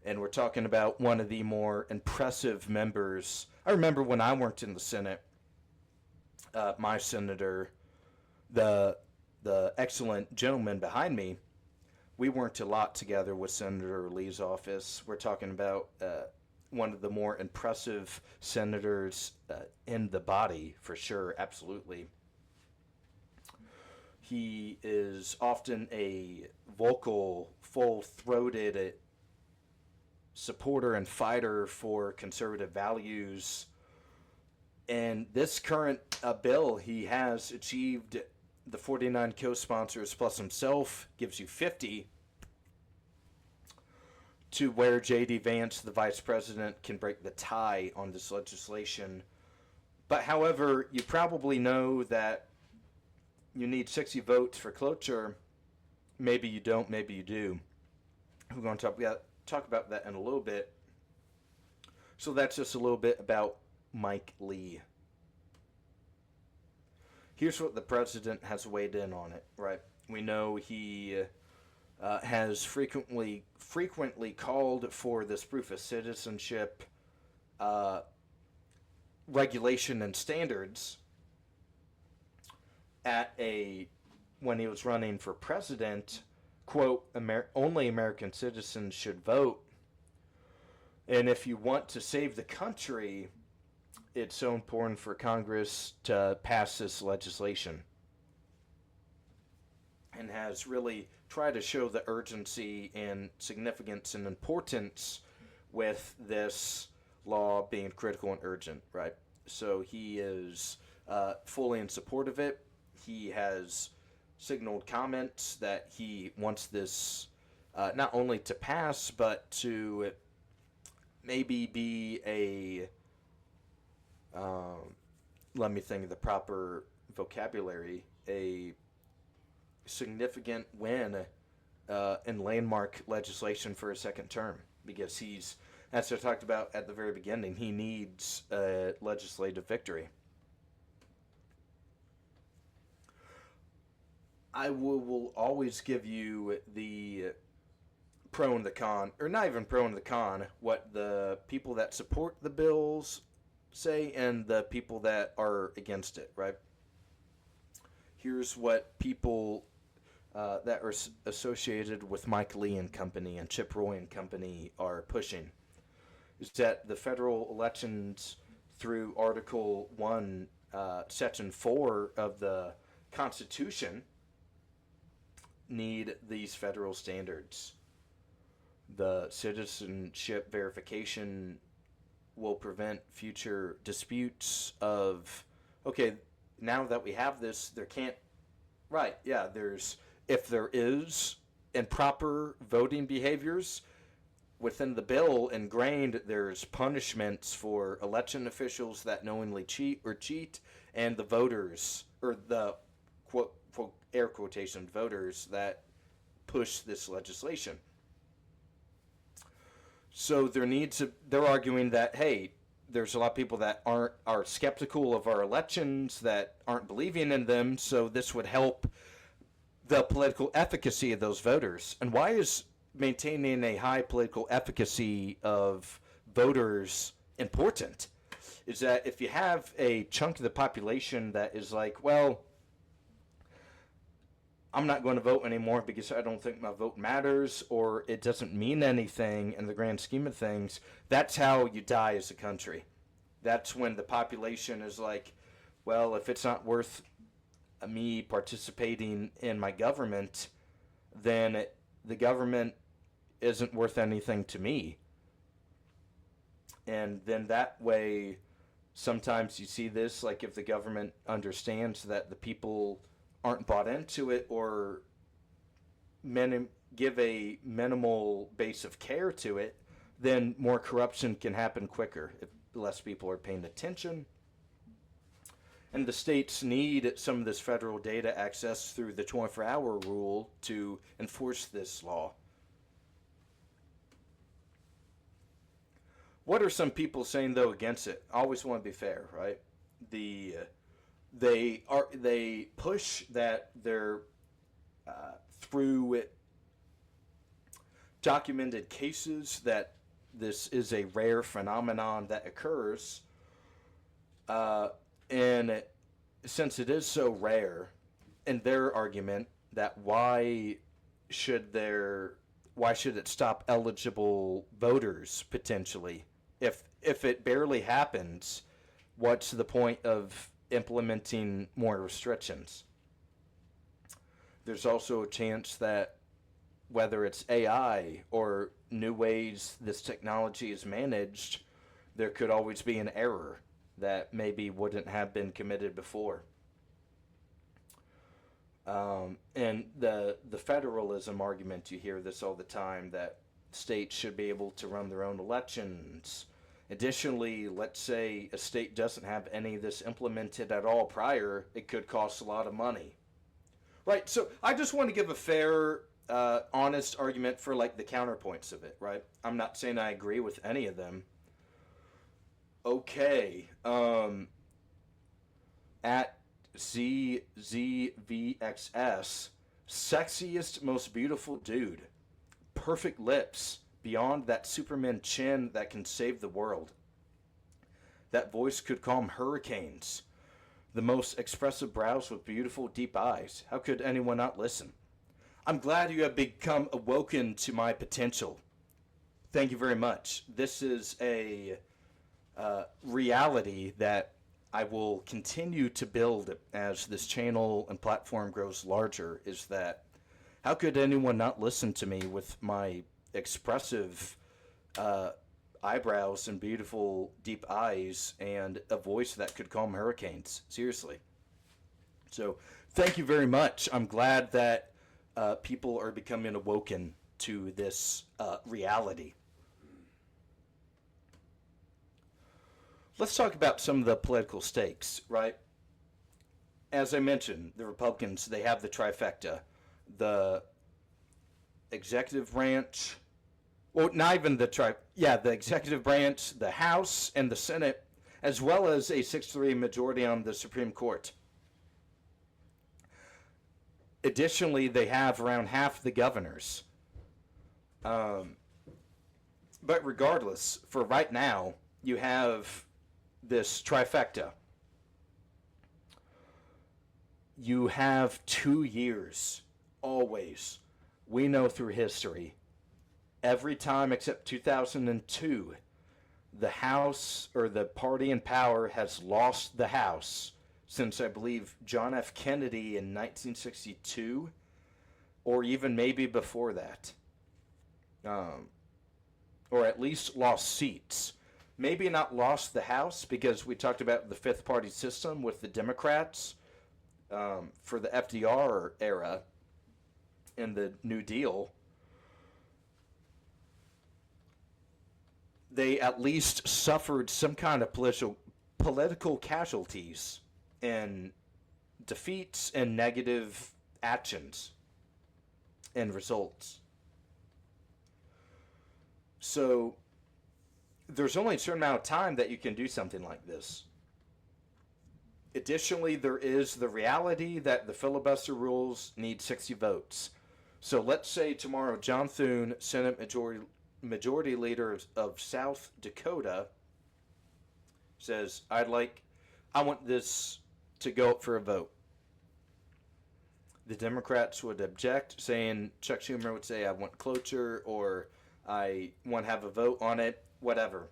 And we're talking about one of the more impressive members. I remember when I worked in the Senate, my senator, the excellent gentleman behind me, we worked a lot together with Senator Lee's office. We're talking about one of the more impressive senators in the body, for sure, absolutely. He is often a vocal, full-throated supporter and fighter for conservative values. And this current bill, he has achieved the 49 co-sponsors plus himself, gives you 50, to where J.D. Vance, the vice president, can break the tie on this legislation. But however, you probably know that you need 60 votes for cloture. Maybe you don't, maybe you do. We're going to talk about that in a little bit. So that's just a little bit about Mike Lee. Here's what the president has weighed in on it, right? We know he has frequently called for this proof of citizenship regulation and standards when he was running for president. Quote, only American citizens should vote. And if you want to save the country, it's so important for Congress to pass this legislation. And has really tried to show the urgency and significance and importance with this law being critical and urgent, right? So he is fully in support of it. He has signaled comments that he wants this not only to pass, but to maybe be a, let me think of the proper vocabulary, a significant win in landmark legislation for a second term, because he's, as I talked about at the very beginning, he needs a legislative victory. I will always give you the pro and the con, or not even pro and the con, what the people that support the bills say and the people that are against it, right? Here's what people that are associated with Mike Lee and company and Chip Roy and company are pushing, is that the federal elections through Article 1, Section 4 of the Constitution need these federal standards. The citizenship verification will prevent future disputes of, okay, now that we have this, there can't, right, yeah, there's, if there is improper voting behaviors within the bill ingrained, there's punishments for election officials that knowingly cheat, and the voters, or the quote air quotation voters that push this legislation. So they're arguing that, hey, there's a lot of people that are skeptical of our elections, that aren't believing in them, so this would help the political efficacy of those voters. And why is maintaining a high political efficacy of voters important? Is that if you have a chunk of the population that is like, well, I'm not going to vote anymore because I don't think my vote matters, or it doesn't mean anything in the grand scheme of things, that's how you die as a country. That's when the population is like, well, if it's not worth me participating in my government, then the government isn't worth anything to me. And then that way, sometimes you see this, like if the government understands that the people aren't bought into it, or give a minimal base of care to it, then more corruption can happen quicker if less people are paying attention. And the states need some of this federal data access through the 24-hour rule to enforce this law. What are some people saying, though, against it? I always want to be fair, right? They push that they're through documented cases that this is a rare phenomenon that occurs, and since it is so rare, in their argument, that why should it stop eligible voters potentially if it barely happens? What's the point of implementing more restrictions? There's also a chance that whether it's AI or new ways this technology is managed, there could always be an error that maybe wouldn't have been committed before. And the federalism argument, you hear this all the time, that states should be able to run their own elections. Additionally, let's say a state doesn't have any of this implemented at all prior, it could cost a lot of money. Right, so I just want to give a fair, honest argument for like the counterpoints of it, right? I'm not saying I agree with any of them. Okay, at ZZVXS, sexiest, most beautiful dude. Perfect lips, beyond that Superman chin that can save the world. That voice could calm hurricanes. The most expressive brows with beautiful deep eyes. How could anyone not listen? I'm glad you have become awoken to my potential. Thank you very much. This is a reality that I will continue to build as this channel and platform grows larger, is that how could anyone not listen to me with my expressive eyebrows and beautiful deep eyes and a voice that could calm hurricanes. Seriously. So thank you very much. I'm glad that people are becoming awoken to this reality. Let's talk about some of the political stakes, right? As I mentioned, the Republicans, they have the trifecta. The executive branch, well, not even the executive branch, the House, and the Senate, as well as a 6-3 majority on the Supreme Court. Additionally, they have around half the governors. But regardless, for right now, you have this trifecta. You have 2 years, always. We know through history, every time except 2002, the House or the party in power has lost the House since, I believe, John F. Kennedy in 1962, or even maybe before that. Or at least lost seats. Maybe not lost the House, because we talked about the fifth party system with the Democrats for the FDR era and the New Deal. They at least suffered some kind of political casualties and defeats and negative actions and results. So there's only a certain amount of time that you can do something like this. Additionally, there is the reality that the filibuster rules need 60 votes. So let's say tomorrow John Thune, Senate Majority Leader of South Dakota, says, I want this to go up for a vote. The Democrats would object, saying, Chuck Schumer would say, I want cloture, or I want to have a vote on it, whatever.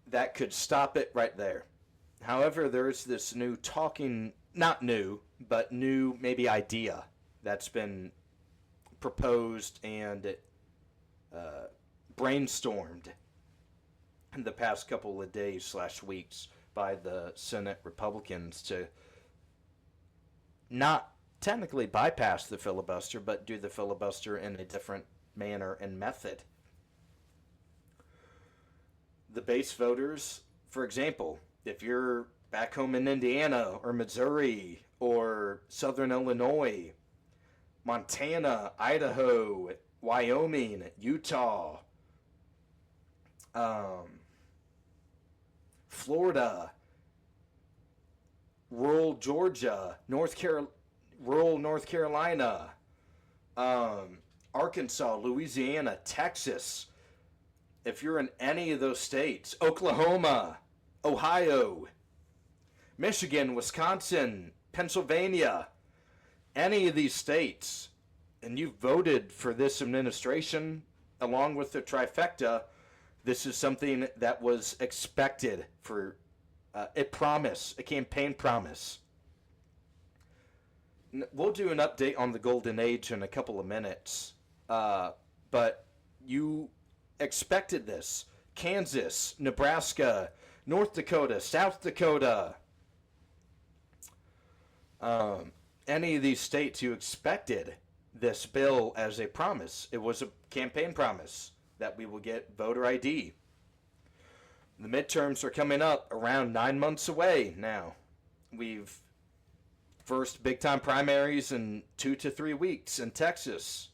That could stop it right there. However, there's this new not new, but new maybe idea that's been proposed and brainstormed in the past couple of days / weeks by the Senate Republicans to not technically bypass the filibuster, but do the filibuster in a different manner and method. The base voters, for example, if you're back home in Indiana or Missouri or Southern Illinois, Montana, Idaho, Wyoming, Utah, Florida, rural Georgia, rural North Carolina, Arkansas, Louisiana, Texas. If you're in any of those states, Oklahoma, Ohio, Michigan, Wisconsin, Pennsylvania, any of these states, and you voted for this administration along with the trifecta, this is something that was expected for a campaign promise. We'll do an update on the Golden Age in a couple of minutes, but you expected this. Kansas, Nebraska, North Dakota, South Dakota, any of these states, you expected this bill as a promise. It was a campaign promise that we will get voter ID. The midterms are coming up around 9 months away now. We've first big time primaries in 2 to 3 weeks in Texas.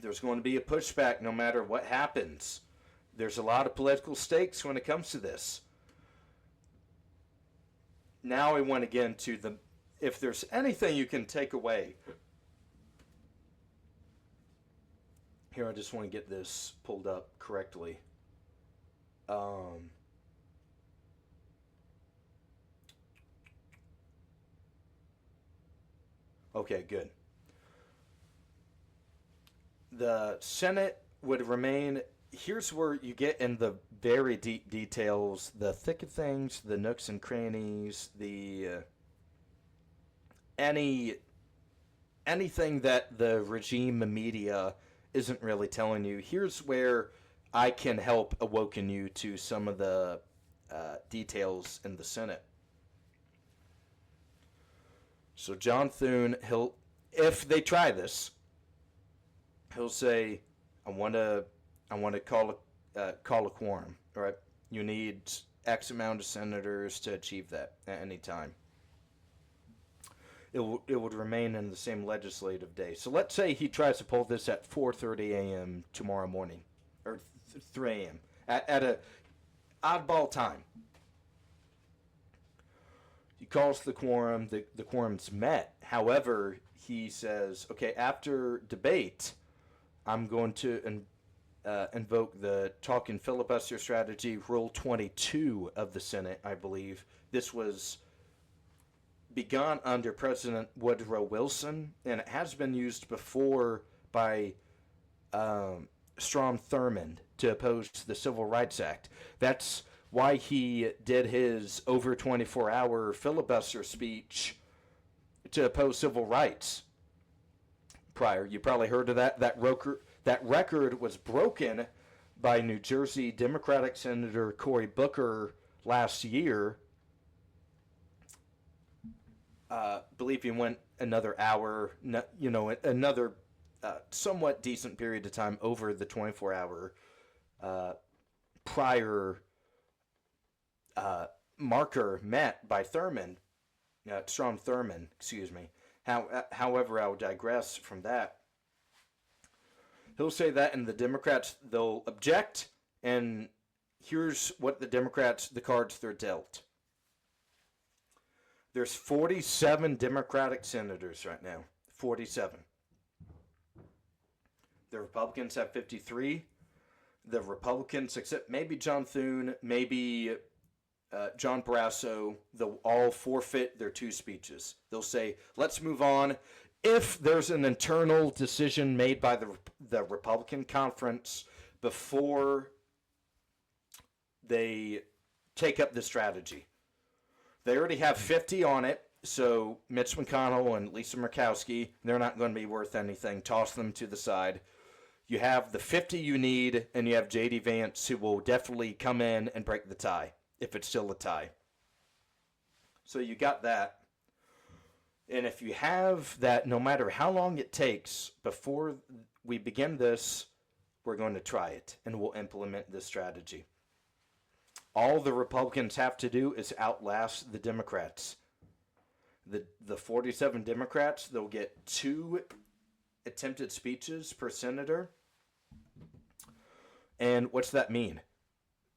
There's going to be a pushback no matter what happens. There's a lot of political stakes when it comes to this. Now I want to get into if there's anything you can take away. Here, I just want to get this pulled up correctly. Okay, good. The Senate would remain. Here's where you get in the very deep details, the thick of things, the nooks and crannies, anything that the regime media isn't really telling you. Here's where I can help awoken you to some of the details in the Senate. So John Thune, if they try this, he'll say, I want to call a quorum. Right? You need X amount of senators to achieve that at any time. It would remain in the same legislative day. So let's say he tries to pull this at 4:30 a.m. tomorrow morning, or 3 a.m. at a oddball time. He calls the quorum. The quorum's met. However, he says, okay, after debate, I'm going to invoke the talk and filibuster strategy, Rule 22 of the Senate, I believe. This was begun under President Woodrow Wilson, and it has been used before by Strom Thurmond to oppose the Civil Rights Act. That's why he did his over 24-hour filibuster speech to oppose civil rights prior. You probably heard of that. That record was broken by New Jersey Democratic Senator Cory Booker last year. Believe he went another hour, another somewhat decent period of time over the 24-hour prior marker met by Strom Thurmond, excuse me. However, I will digress from that. He'll say that, and the Democrats, they'll object, and here's what the cards they're dealt. There's 47 Democratic senators right now. 47. The Republicans have 53. The Republicans, except maybe John Thune, maybe John Barrasso, they'll all forfeit their 2 speeches. They'll say, let's move on. If there's an internal decision made by the Republican conference before they take up the strategy. They already have 50 on it, so Mitch McConnell and Lisa Murkowski, they're not going to be worth anything. Toss them to the side. You have the 50 you need, and you have J.D. Vance, who will definitely come in and break the tie, if it's still a tie. So you got that. And if you have that, no matter how long it takes before we begin this, we're going to try it, and we'll implement this strategy. All the Republicans have to do is outlast the Democrats. The 47 Democrats, they'll get 2 attempted speeches per senator. And what's that mean?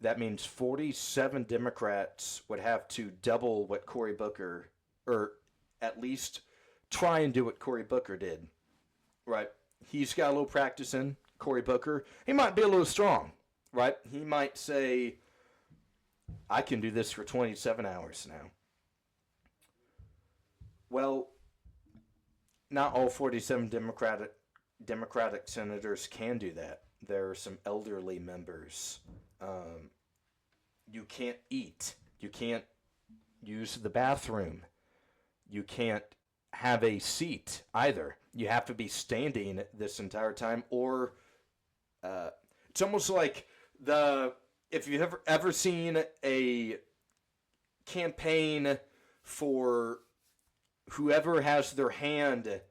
That means 47 Democrats would have to double what Cory Booker, or at least try and do what Cory Booker did. Right? He's got a little practice in, Cory Booker. He might be a little strong, right? He might say, I can do this for 27 hours now. Well, not all 47 Democratic senators can do that. There are some elderly members. You can't eat. You can't use the bathroom. You can't have a seat either. You have to be standing this entire time, or it's almost like if you've ever seen a campaign for whoever has their hand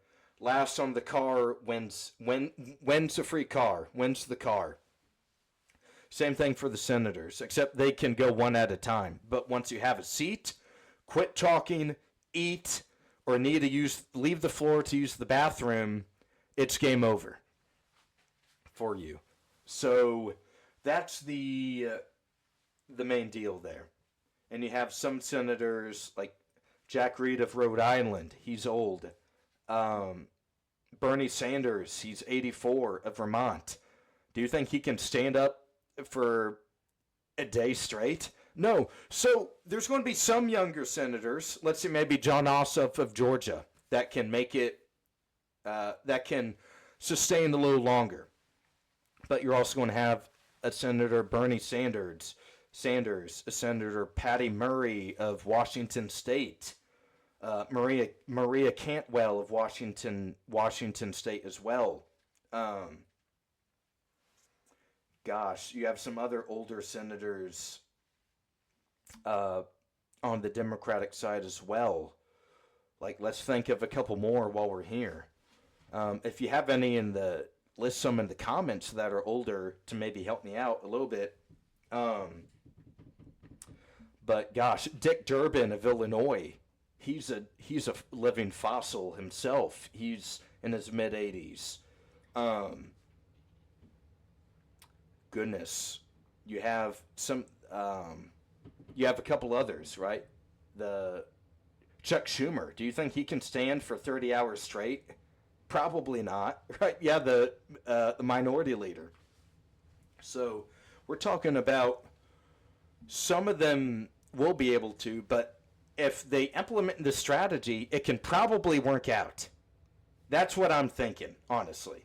last on the car wins a free car, wins the car. Same thing for the senators, except they can go one at a time. But once you have a seat, quit talking, eat, or need to leave the floor to use the bathroom, it's game over for you. So that's the main deal there. And you have some senators like Jack Reed of Rhode Island. He's old. Bernie Sanders, he's 84, of Vermont. Do you think he can stand up for a day straight? No. So there's going to be some younger senators, let's say maybe John Ossoff of Georgia, that can make it, that can sustain a little longer. But you're also going to have a Senator Bernie Sanders, a Senator Patty Murray of Washington State, Maria Cantwell of Washington State as well. gosh, you have some other older senators uh, on the Democratic side as well. Like, let's think of a couple more while we're here. If you have any in the list, some in the comments that are older to maybe help me out a little bit. But gosh, Dick Durbin of Illinois, he's a living fossil himself. He's in his mid 80s. Um, Goodness, you have some. You have a couple others, right? The Chuck Schumer. Do you think he can stand for 30 hours straight? Probably not, right? Yeah, the minority leader. So we're talking about some of them will be able to, but if they implement the strategy, it can probably work out. That's what I'm thinking, honestly.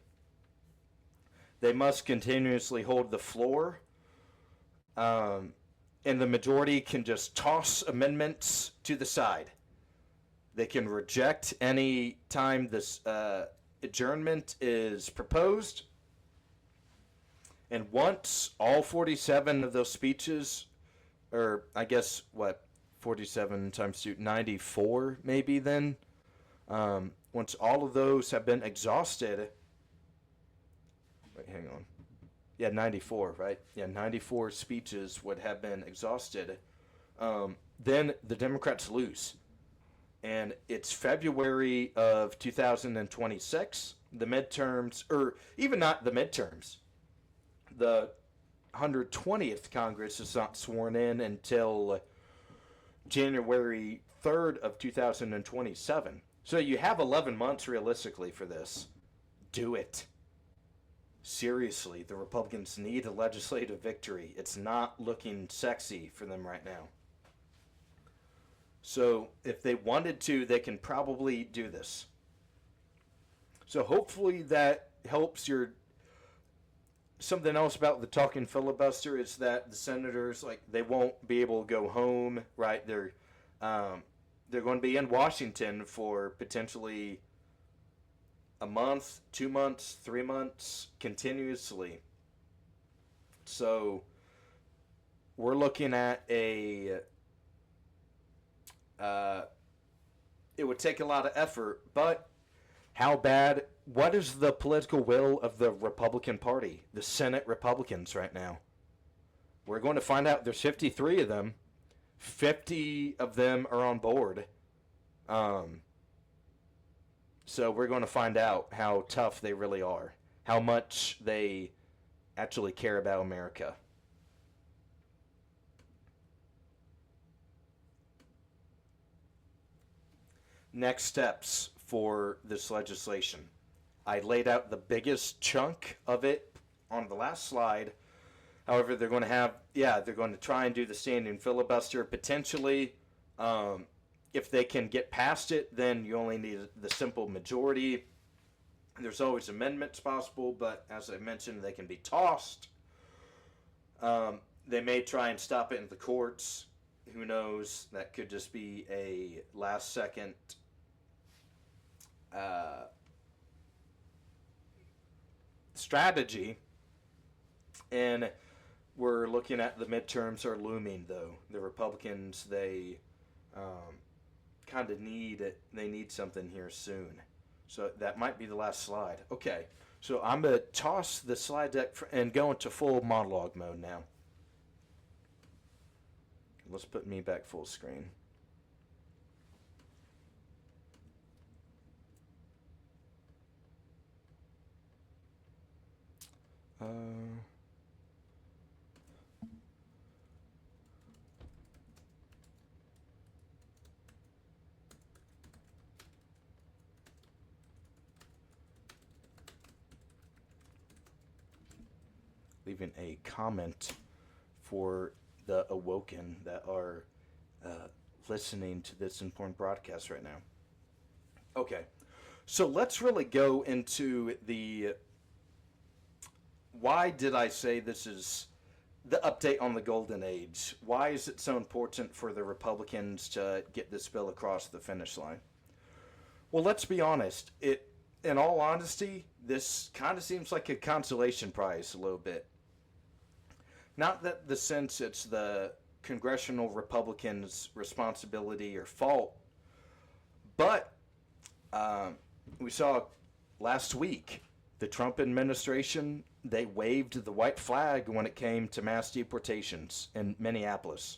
They must continuously hold the floor, and the majority can just toss amendments to the side. They can reject any time this adjournment is proposed. And once all 47 of those speeches, or I guess what, 47 times 2, 94 maybe then, once all of those have been exhausted, wait, hang on. Yeah, 94, right? Yeah, 94 speeches would have been exhausted. Then the Democrats lose. And it's February of 2026. The midterms, or even not the midterms, the 120th Congress is not sworn in until January 3rd of 2027. So you have 11 months realistically for this. Do it. Seriously, the Republicans need a legislative victory. It's not looking sexy for them right now. So if they wanted to, they can probably do this. So hopefully that helps your... Something else about the talking filibuster is that the senators, like, they won't be able to go home, right? They're going to be in Washington for potentially a month, 2 months, 3 months, continuously. So we're looking at a... it would take a lot of effort, but how bad? What is the political will of the Republican Party, the Senate Republicans right now? We're going to find out. There's 53 of them. 50 of them are on board. So we're going to find out how tough they really are, how much they actually care about America. Next steps for this legislation. I laid out the biggest chunk of it on the last slide. However, they're going to try and do the standing filibuster potentially. If they can get past it, then you only need the simple majority. There's always amendments possible, but as I mentioned, they can be tossed. They may try and stop it in the courts. Who knows? That could just be a last second strategy. And we're looking at the midterms are looming, though. The Republicans, they kind of need something here soon. So that might be the last slide. Okay, so I'm going to toss the slide deck and go into full monologue mode now. Let's put me back full screen. Leaving a comment for the Awoken that are listening to this important broadcast right now. Okay, so let's really go into the... Why did I say this is the update on the Golden Age? Why is it so important for the Republicans to get this bill across the finish line? Well, let's be honest. In all honesty, this kind of seems like a consolation prize a little bit. Not that the sense it's the congressional Republicans' responsibility or fault, but we saw last week the Trump administration, they waved the white flag when it came to mass deportations in Minneapolis.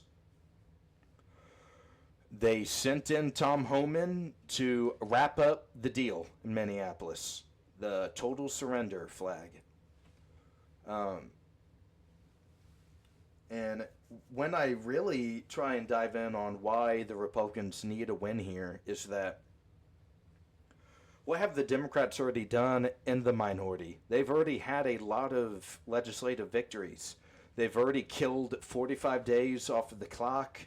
They sent in Tom Homan to wrap up the deal in Minneapolis, the total surrender flag. And when I really try and dive in on why the Republicans need a win here is that what have the Democrats already done in the minority? They've already had a lot of legislative victories. They've already killed 45 days off of the clock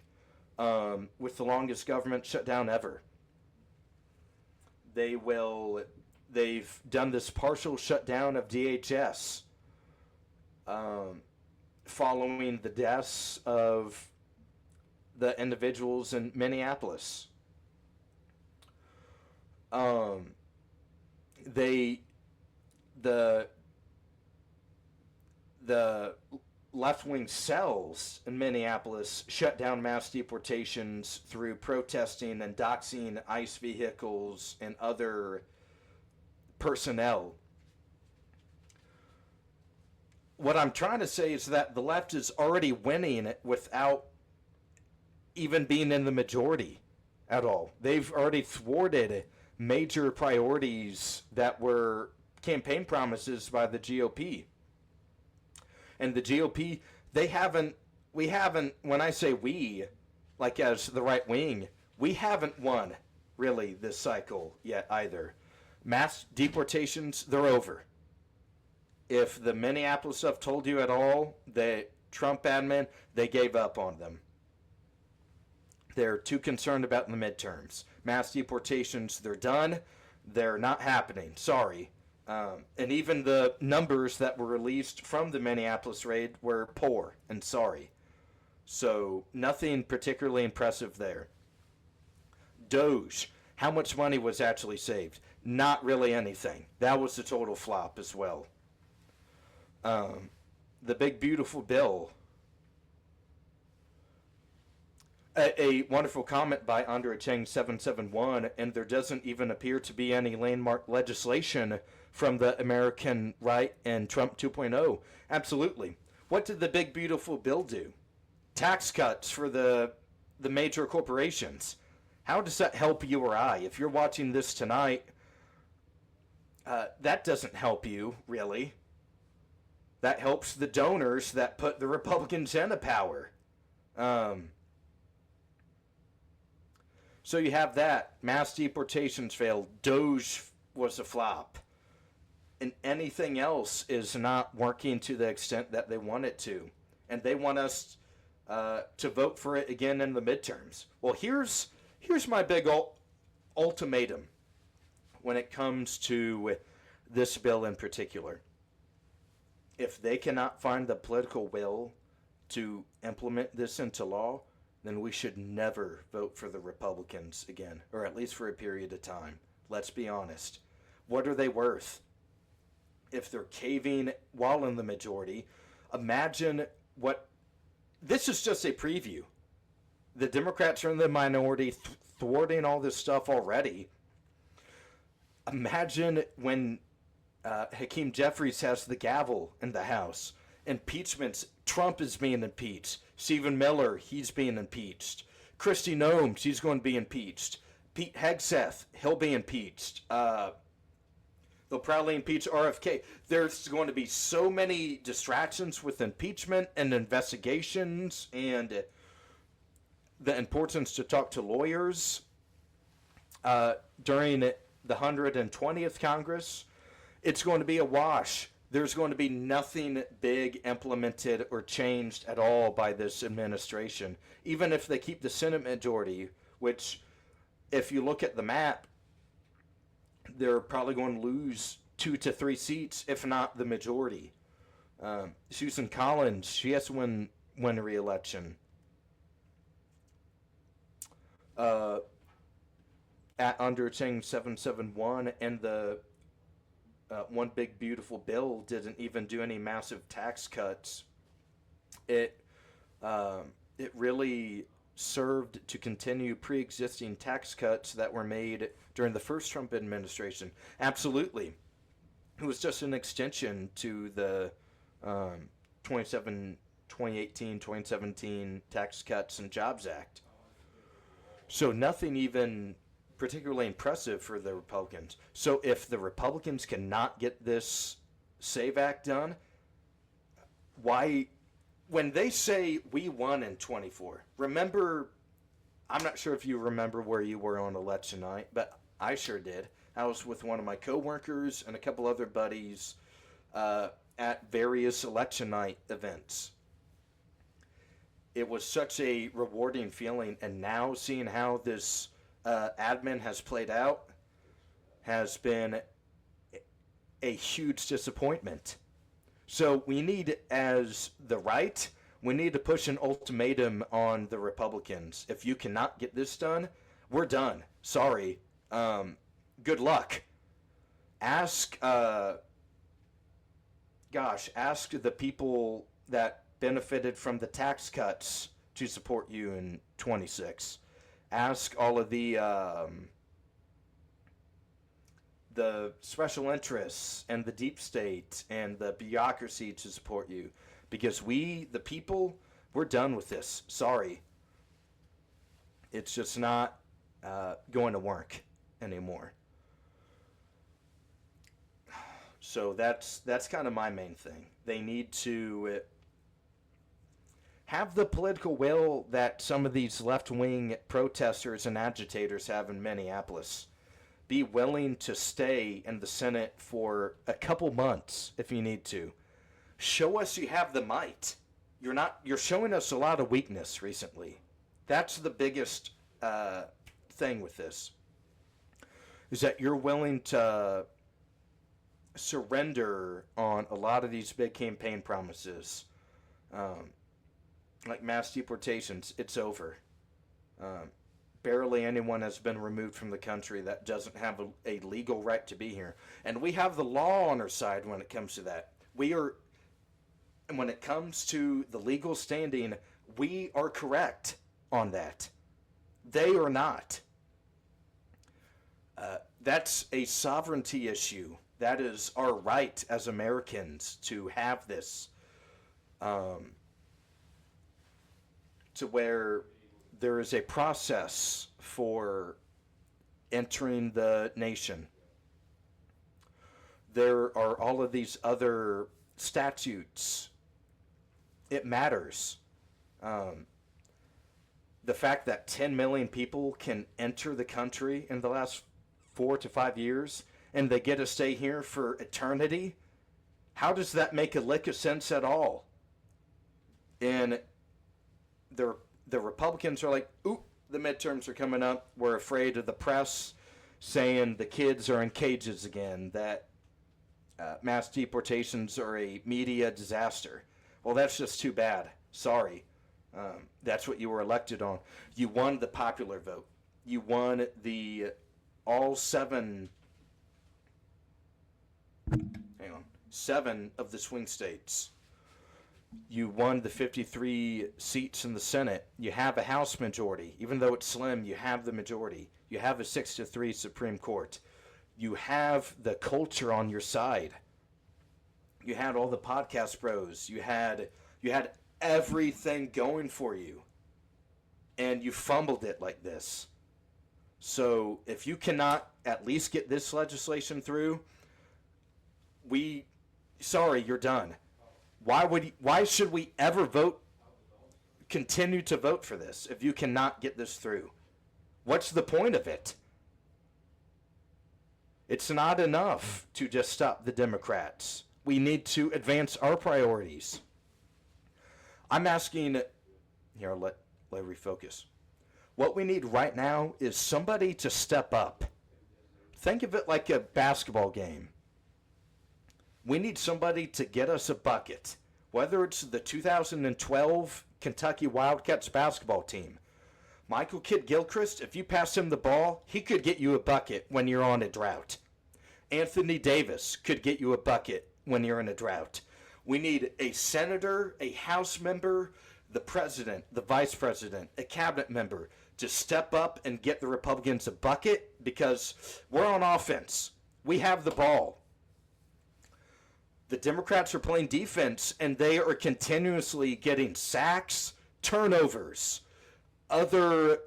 with the longest government shutdown ever. They've done this partial shutdown of DHS following the deaths of the individuals in Minneapolis. The left-wing cells in Minneapolis shut down mass deportations through protesting and doxing ICE vehicles and other personnel. What I'm trying to say is that the left is already winning without even being in the majority at all. They've already thwarted major priorities that were campaign promises by the GOP. And the GOP, we haven't, when I say we, like as the right wing, we haven't won really this cycle yet either. Mass deportations, they're over. If the Minneapolis stuff told you at all, the Trump admin, they gave up on them. They're too concerned about the midterms. Mass deportations, they're done. They're not happening. Sorry. And even the numbers that were released from the Minneapolis raid were poor and sorry. So nothing particularly impressive there. Doge, how much money was actually saved? Not really anything. That was a total flop as well. The big beautiful bill. A wonderful comment by Andre Chang 771, and there doesn't even appear to be any landmark legislation from the American right and Trump 2.0. Absolutely. What did the big beautiful bill do? Tax cuts for the major corporations. How does that help you or I? If you're watching this tonight, that doesn't help you, really. That helps the donors that put the Republicans into power. So you have that. Mass deportations failed. Doge was a flop. And anything else is not working to the extent that they want it to. And they want us to vote for it again in the midterms. Well, here's my big ultimatum when it comes to this bill in particular. If they cannot find the political will to implement this into law, then we should never vote for the Republicans again, or at least for a period of time. Let's be honest. What are they worth? If they're caving while in the majority, imagine what... This is just a preview. The Democrats are in the minority, thwarting all this stuff already. Imagine when Hakeem Jeffries has the gavel in the House. Impeachments, Trump is being impeached. Stephen Miller, he's being impeached. Kristi Noem, she's going to be impeached. Pete Hegseth, he'll be impeached. They'll probably impeach RFK. There's going to be so many distractions with impeachment and investigations and the importance to talk to lawyers during the 120th Congress. It's going to be a wash. There's going to be nothing big implemented or changed at all by this administration. Even if they keep the Senate majority, which, if you look at the map, they're probably going to lose 2 to 3 seats, if not the majority. Susan Collins, she has to win a re-election. At under Chang 771, and the One Big Beautiful Bill didn't even do any massive tax cuts It it really served to continue pre-existing tax cuts that were made during the first Trump administration. Absolutely. It was just an extension to the 2018, 2017 Tax Cuts and Jobs Act. So nothing even particularly impressive for the Republicans. So if the Republicans cannot get this SAVE Act done, why, when they say we won in 24, remember, I'm not sure if you remember where you were on election night, but I sure did. I was with one of my coworkers and a couple other buddies at various election night events. It was such a rewarding feeling, and now seeing how this admin has played out has been a huge disappointment. So we need, as the right, we need to push an ultimatum on the Republicans. If you cannot get this done, we're done. Sorry. Good luck. Ask the people that benefited from the tax cuts to support you in 26. Ask all of the special interests and the deep state and the bureaucracy to support you, because we, the people, we're done with this. Sorry. It's just not going to work anymore. So that's kind of my main thing. They need to have the political will that some of these left-wing protesters and agitators have in Minneapolis. Be willing to stay in the Senate for a couple months if you need to. Show us you have the might. You're showing us a lot of weakness recently. That's the biggest thing with this, is that you're willing to surrender on a lot of these big campaign promises. Like mass deportations, it's over. Barely anyone has been removed from the country that doesn't have a legal right to be here. And we have the law on our side when it comes to that. And when it comes to the legal standing, we are correct on that. They are not. That's a sovereignty issue. That is our right as Americans to have this. To where there is a process for entering the nation. There are all of these other statutes. It matters. The fact that 10 million people can enter the country in the last 4 to 5 years, and they get to stay here for eternity, how does that make a lick of sense at all? And the Republicans are like, ooh, the midterms are coming up. We're afraid of the press saying the kids are in cages again, that mass deportations are a media disaster. Well, that's just too bad. Sorry. That's what you were elected on. You won the popular vote. You won all seven of the swing states. You won the 53 seats in the Senate. You have a House majority. Even though it's slim, you have the majority. You have a 6-3 Supreme Court. You have the culture on your side. You had all the podcast bros. You had everything going for you. And you fumbled it like this. So if you cannot at least get this legislation through, sorry, you're done. Why should we ever continue to vote for this if you cannot get this through? What's the point of it? It's not enough to just stop the Democrats. We need to advance our priorities. I'm asking, here, let refocus. What we need right now is somebody to step up. Think of it like a basketball game. We need somebody to get us a bucket, whether it's the 2012 Kentucky Wildcats basketball team. Michael Kidd-Gilchrist, if you pass him the ball, he could get you a bucket when you're on a drought. Anthony Davis could get you a bucket when you're in a drought. We need a senator, a House member, the president, the vice president, a cabinet member to step up and get the Republicans a bucket because we're on offense. We have the ball. The Democrats are playing defense, and they are continuously getting sacks, turnovers, other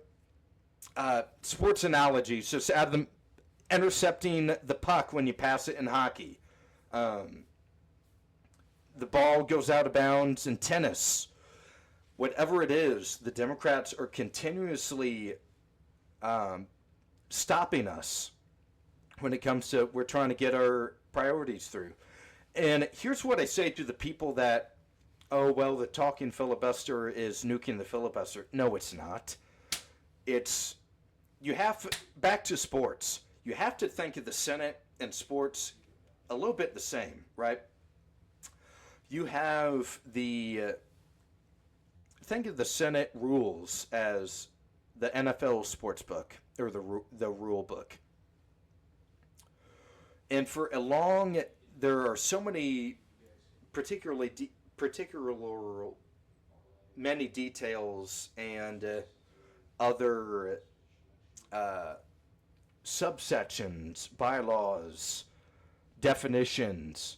sports analogies, just add them, intercepting the puck when you pass it in hockey. The ball goes out of bounds in tennis. Whatever it is, the Democrats are continuously stopping us when it comes to we're trying to get our priorities through. And here's what I say to the people that, oh, well, the talking filibuster is nuking the filibuster. No, it's not. Back to sports. You have to think of the Senate and sports a little bit the same, right? You have think of the Senate rules as the NFL sports book, or the rule book. And for a long, there are so many many details and other subsections, bylaws, definitions,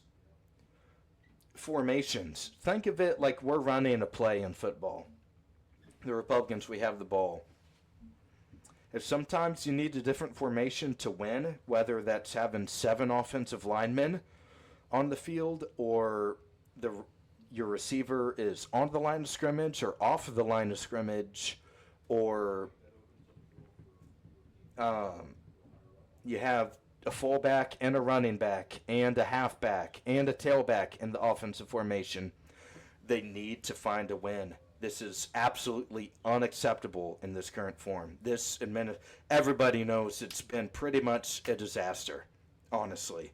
formations. Think of it like we're running a play in football. The Republicans, we have the ball. If sometimes you need a different formation to win, whether that's having 7 offensive linemen on the field or your receiver is on the line of scrimmage or off of the line of scrimmage, or you have a fullback and a running back and a halfback and a tailback in the offensive formation, they need to find a win. This is absolutely unacceptable in this current form. Everybody knows it's been pretty much a disaster, honestly.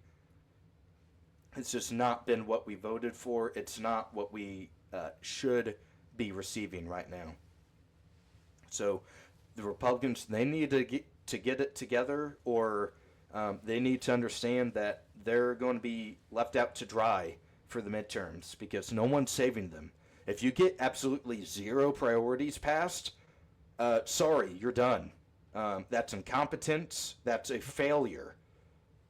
It's just not been what we voted for. It's not what we should be receiving right now. So the Republicans, they need to get it together, or they need to understand that they're going to be left out to dry for the midterms because no one's saving them. If you get absolutely 0 priorities passed, sorry, you're done. That's incompetence. That's a failure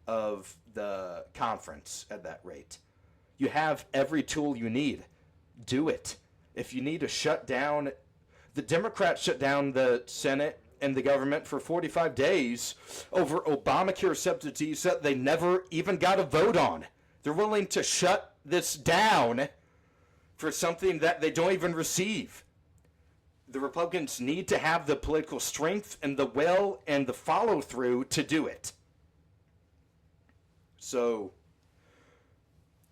of the conference at that rate. You have every tool you need. Do it. If you need to shut down, the Democrats shut down the Senate and the government for 45 days over Obamacare subsidies that they never even got a vote on. They're willing to shut this down for something that they don't even receive. The Republicans need to have the political strength and the will and the follow-through to do it. So,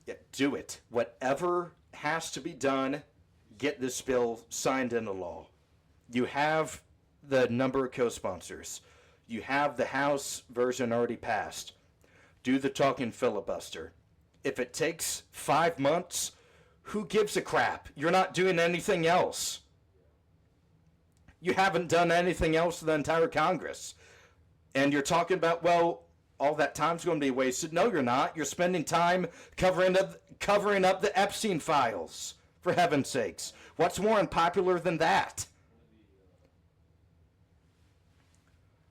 yeah, do it. Whatever has to be done, get this bill signed into law. You have the number of co-sponsors. You have the House version already passed. Do the talking filibuster. If it takes 5 months, who gives a crap? You're not doing anything else. You haven't done anything else the entire Congress. And you're talking about, well, all that time's going to be wasted. No, you're not. You're spending time covering up the Epstein files, for heaven's sakes. What's more unpopular than that?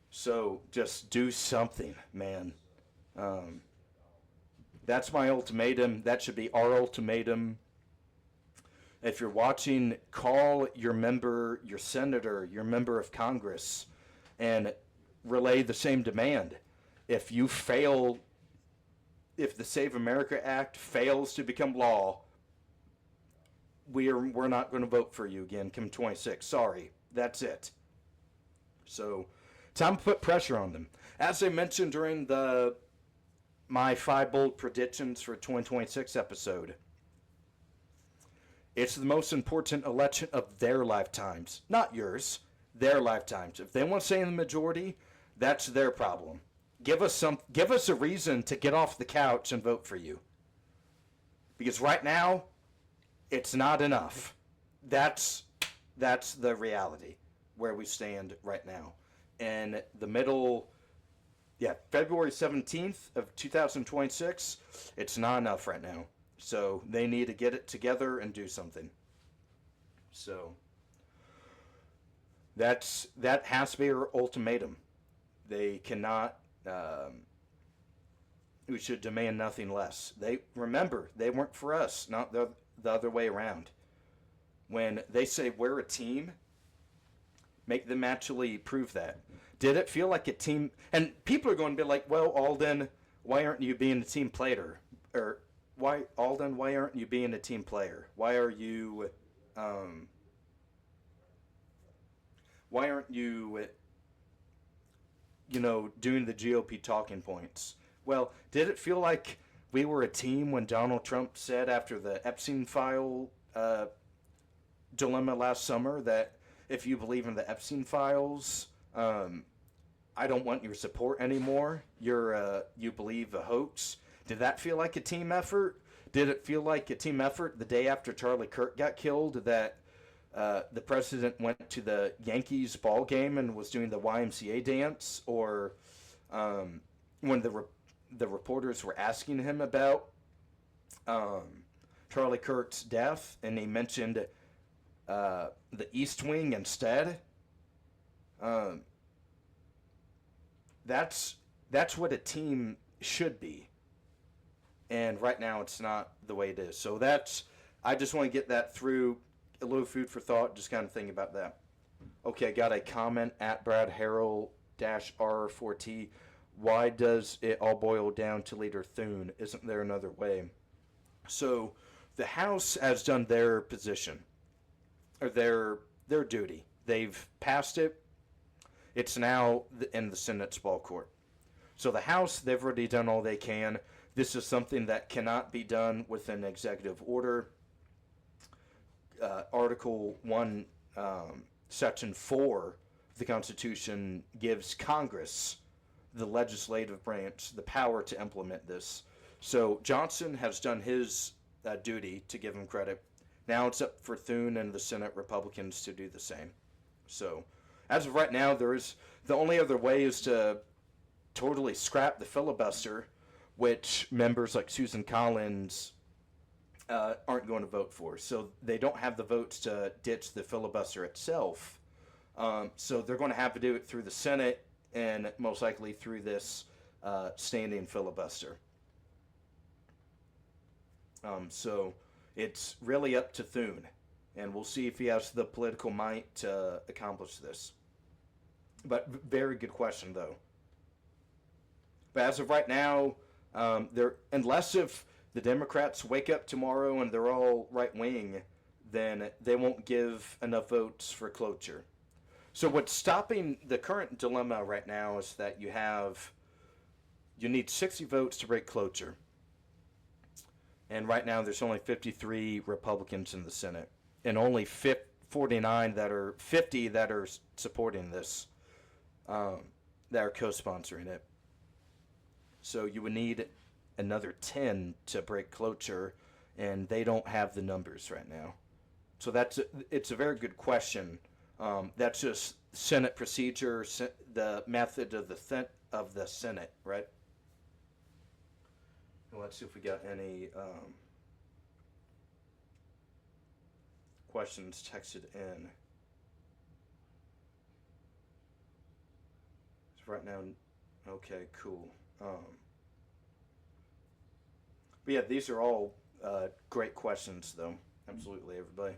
So just do something, man. That's my ultimatum. That should be our ultimatum. If you're watching, call your member, your senator, your member of Congress, and relay the same demand. If the Save America Act fails to become law, we're not going to vote for you again come 26. Sorry, that's it. So, time to put pressure on them. As I mentioned during my 5 bold predictions for 2026 episode, it's the most important election of their lifetimes, not yours. Their lifetimes. If they want to stay in the majority, that's their problem. Give us a reason to get off the couch and vote for you. Because right now, it's not enough. That's the reality where we stand right now. And the middle, February 17th of 2026, it's not enough right now. So they need to get it together and do something. So that has to be our ultimatum. They cannot. We should demand nothing less. They weren't for us, not the other way around. When they say we're a team, make them actually prove that. Did it feel like a team? And people are going to be like, "Well, Aulden, why aren't you being a team player?" Or why aren't you being a team player? Why are you? Why aren't you? Doing the GOP talking points. Well, did it feel like we were a team when Donald Trump said after the Epstein file dilemma last summer that if you believe in the Epstein files, I don't want your support anymore. You believe a hoax. Did that feel like a team effort? Did it feel like a team effort the day after Charlie Kirk got killed that the president went to the Yankees ball game and was doing the YMCA dance? Or when the reporters were asking him about Charlie Kirk's death and he mentioned the East Wing instead? That's what a team should be. And right now it's not the way it is. So I just want to get that through, a little food for thought, just kind of thinking about that. Okay, got a comment at Brad Harrell-R4T. Why does it all boil down to Leader Thune? Isn't there another way? So the House has done their position, or their duty. They've passed it. It's now in the Senate's ball court. So the House, they've already done all they can. This is something that cannot be done with an executive order. Article 1, Section 4 of the Constitution gives Congress, the legislative branch, the power to implement this. So Johnson has done his duty, to give him credit. Now it's up for Thune and the Senate Republicans to do the same. So as of right now, the only other way is to totally scrap the filibuster, which members like Susan Collins aren't going to vote for. So they don't have the votes to ditch the filibuster itself. So they're going to have to do it through the Senate and most likely through this standing filibuster. So it's really up to Thune, and we'll see if he has the political might to accomplish this. But very good question, though. But as of right now, unless if the Democrats wake up tomorrow and they're all right-wing, then they won't give enough votes for cloture. So what's stopping the current dilemma right now is that you need 60 votes to break cloture. And right now there's only 53 Republicans in the Senate, and only 50 that are supporting this, that are co-sponsoring it. So you would need another 10 to break cloture, and they don't have the numbers right now. So it's a very good question. That's just Senate procedure, the method of the Senate, right? Let's see if we got any questions texted in. So right now, okay, cool. But yeah, these are all great questions, though. Absolutely, everybody.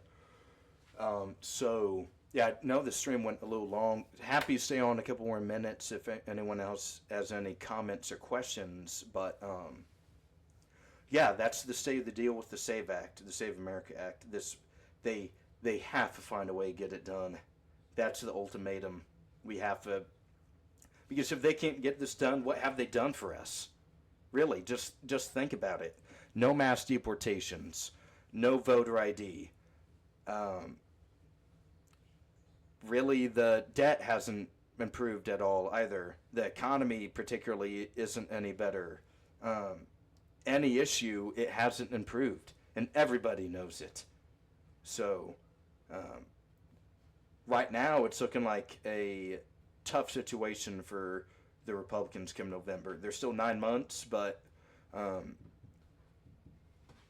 So, yeah, I know the stream went a little long. Happy to stay on a couple more minutes if anyone else has any comments or questions. But, yeah, that's the state of the deal with the SAVE Act, the Save America Act. They have to find a way to get it done. That's the ultimatum. We have to, because if they can't get this done, what have they done for us? Really, just think about it. No mass deportations, no voter ID. Really, the debt hasn't improved at all either. The economy, particularly, isn't any better. Any issue, it hasn't improved, and everybody knows it. So, right now, it's looking like a tough situation for the Republicans come November. There's still 9 months, but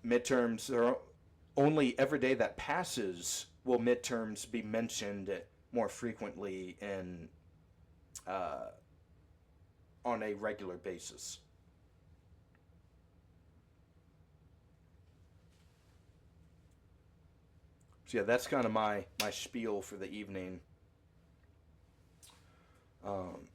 midterms are only every day that passes will midterms be mentioned more frequently in on a regular basis. So yeah, that's kind of my spiel for the evening. Um,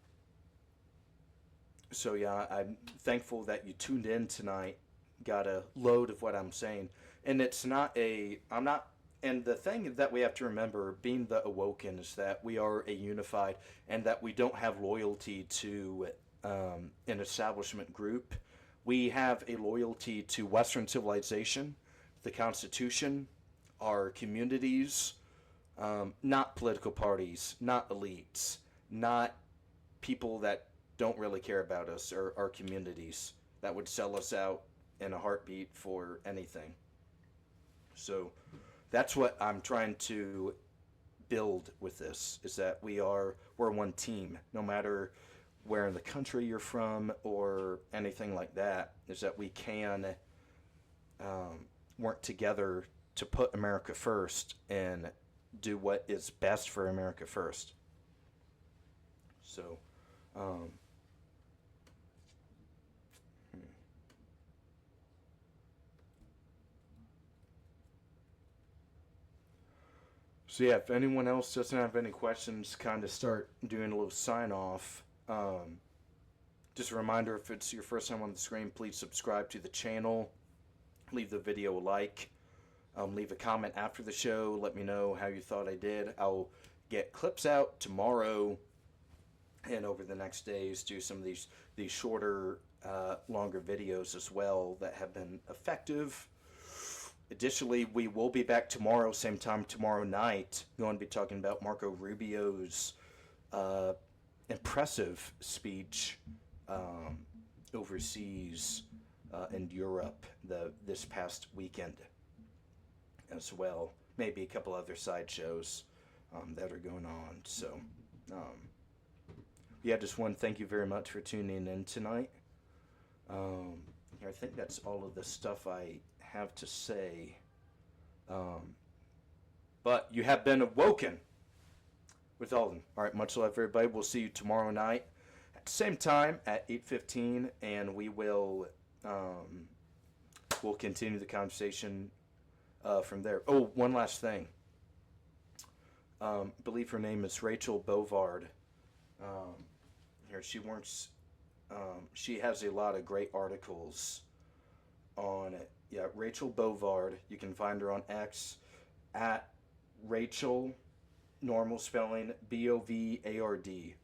so yeah, I'm thankful that you tuned in tonight. Got a load of what I'm saying, and it's not a. I'm not. And the thing that we have to remember, being the Awoken, is that we are a unified, and that we don't have loyalty to an establishment group. We have a loyalty to Western civilization, the Constitution, our communities, not political parties, not elites, not people that don't really care about us or our communities that would sell us out in a heartbeat for anything. So that's what I'm trying to build with this, is that we're one team, no matter where in the country you're from or anything like that, is that we can work together to put America first and do what is best for America first. So, um, so yeah, if anyone else doesn't have any questions, kind of start doing a little sign off. Just a reminder, if it's your first time on the screen, please subscribe to the channel, leave the video a like, leave a comment after the show, let me know how you thought I did. I'll get clips out tomorrow and over the next days, do some of these shorter, longer videos as well that have been effective. Additionally, we will be back tomorrow, same time tomorrow night. We're going to be talking about Marco Rubio's impressive speech overseas in Europe this past weekend as well. Maybe a couple other sideshows that are going on. So, yeah, just want to thank you very much for tuning in tonight. I think that's all of the stuff I have to say. But you have been awoken with Aulden. All right, much love, everybody. We'll see you tomorrow night at the same time at 8:15, and we'll continue the conversation from there. Oh, one last thing. I believe her name is Rachel Bovard. Here she works. She has a lot of great articles on it. Yeah, Rachel Bovard. You can find her on X at Rachel, normal spelling, Bovard.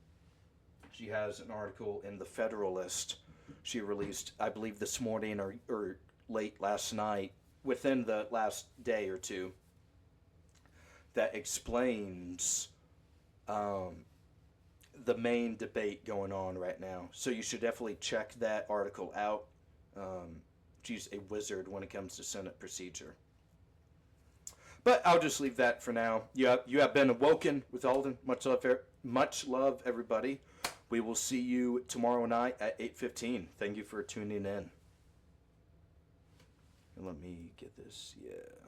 She has an article in the Federalist she released, I believe, this morning or late last night, within the last day or two, that explains the main debate going on right now. So you should definitely check that article out. She's a wizard when it comes to Senate procedure. But I'll just leave that for now. You have been awoken with Aulden. Much love, everybody. We will see you tomorrow night at 8:15. Thank you for tuning in. And let me get this. Yeah.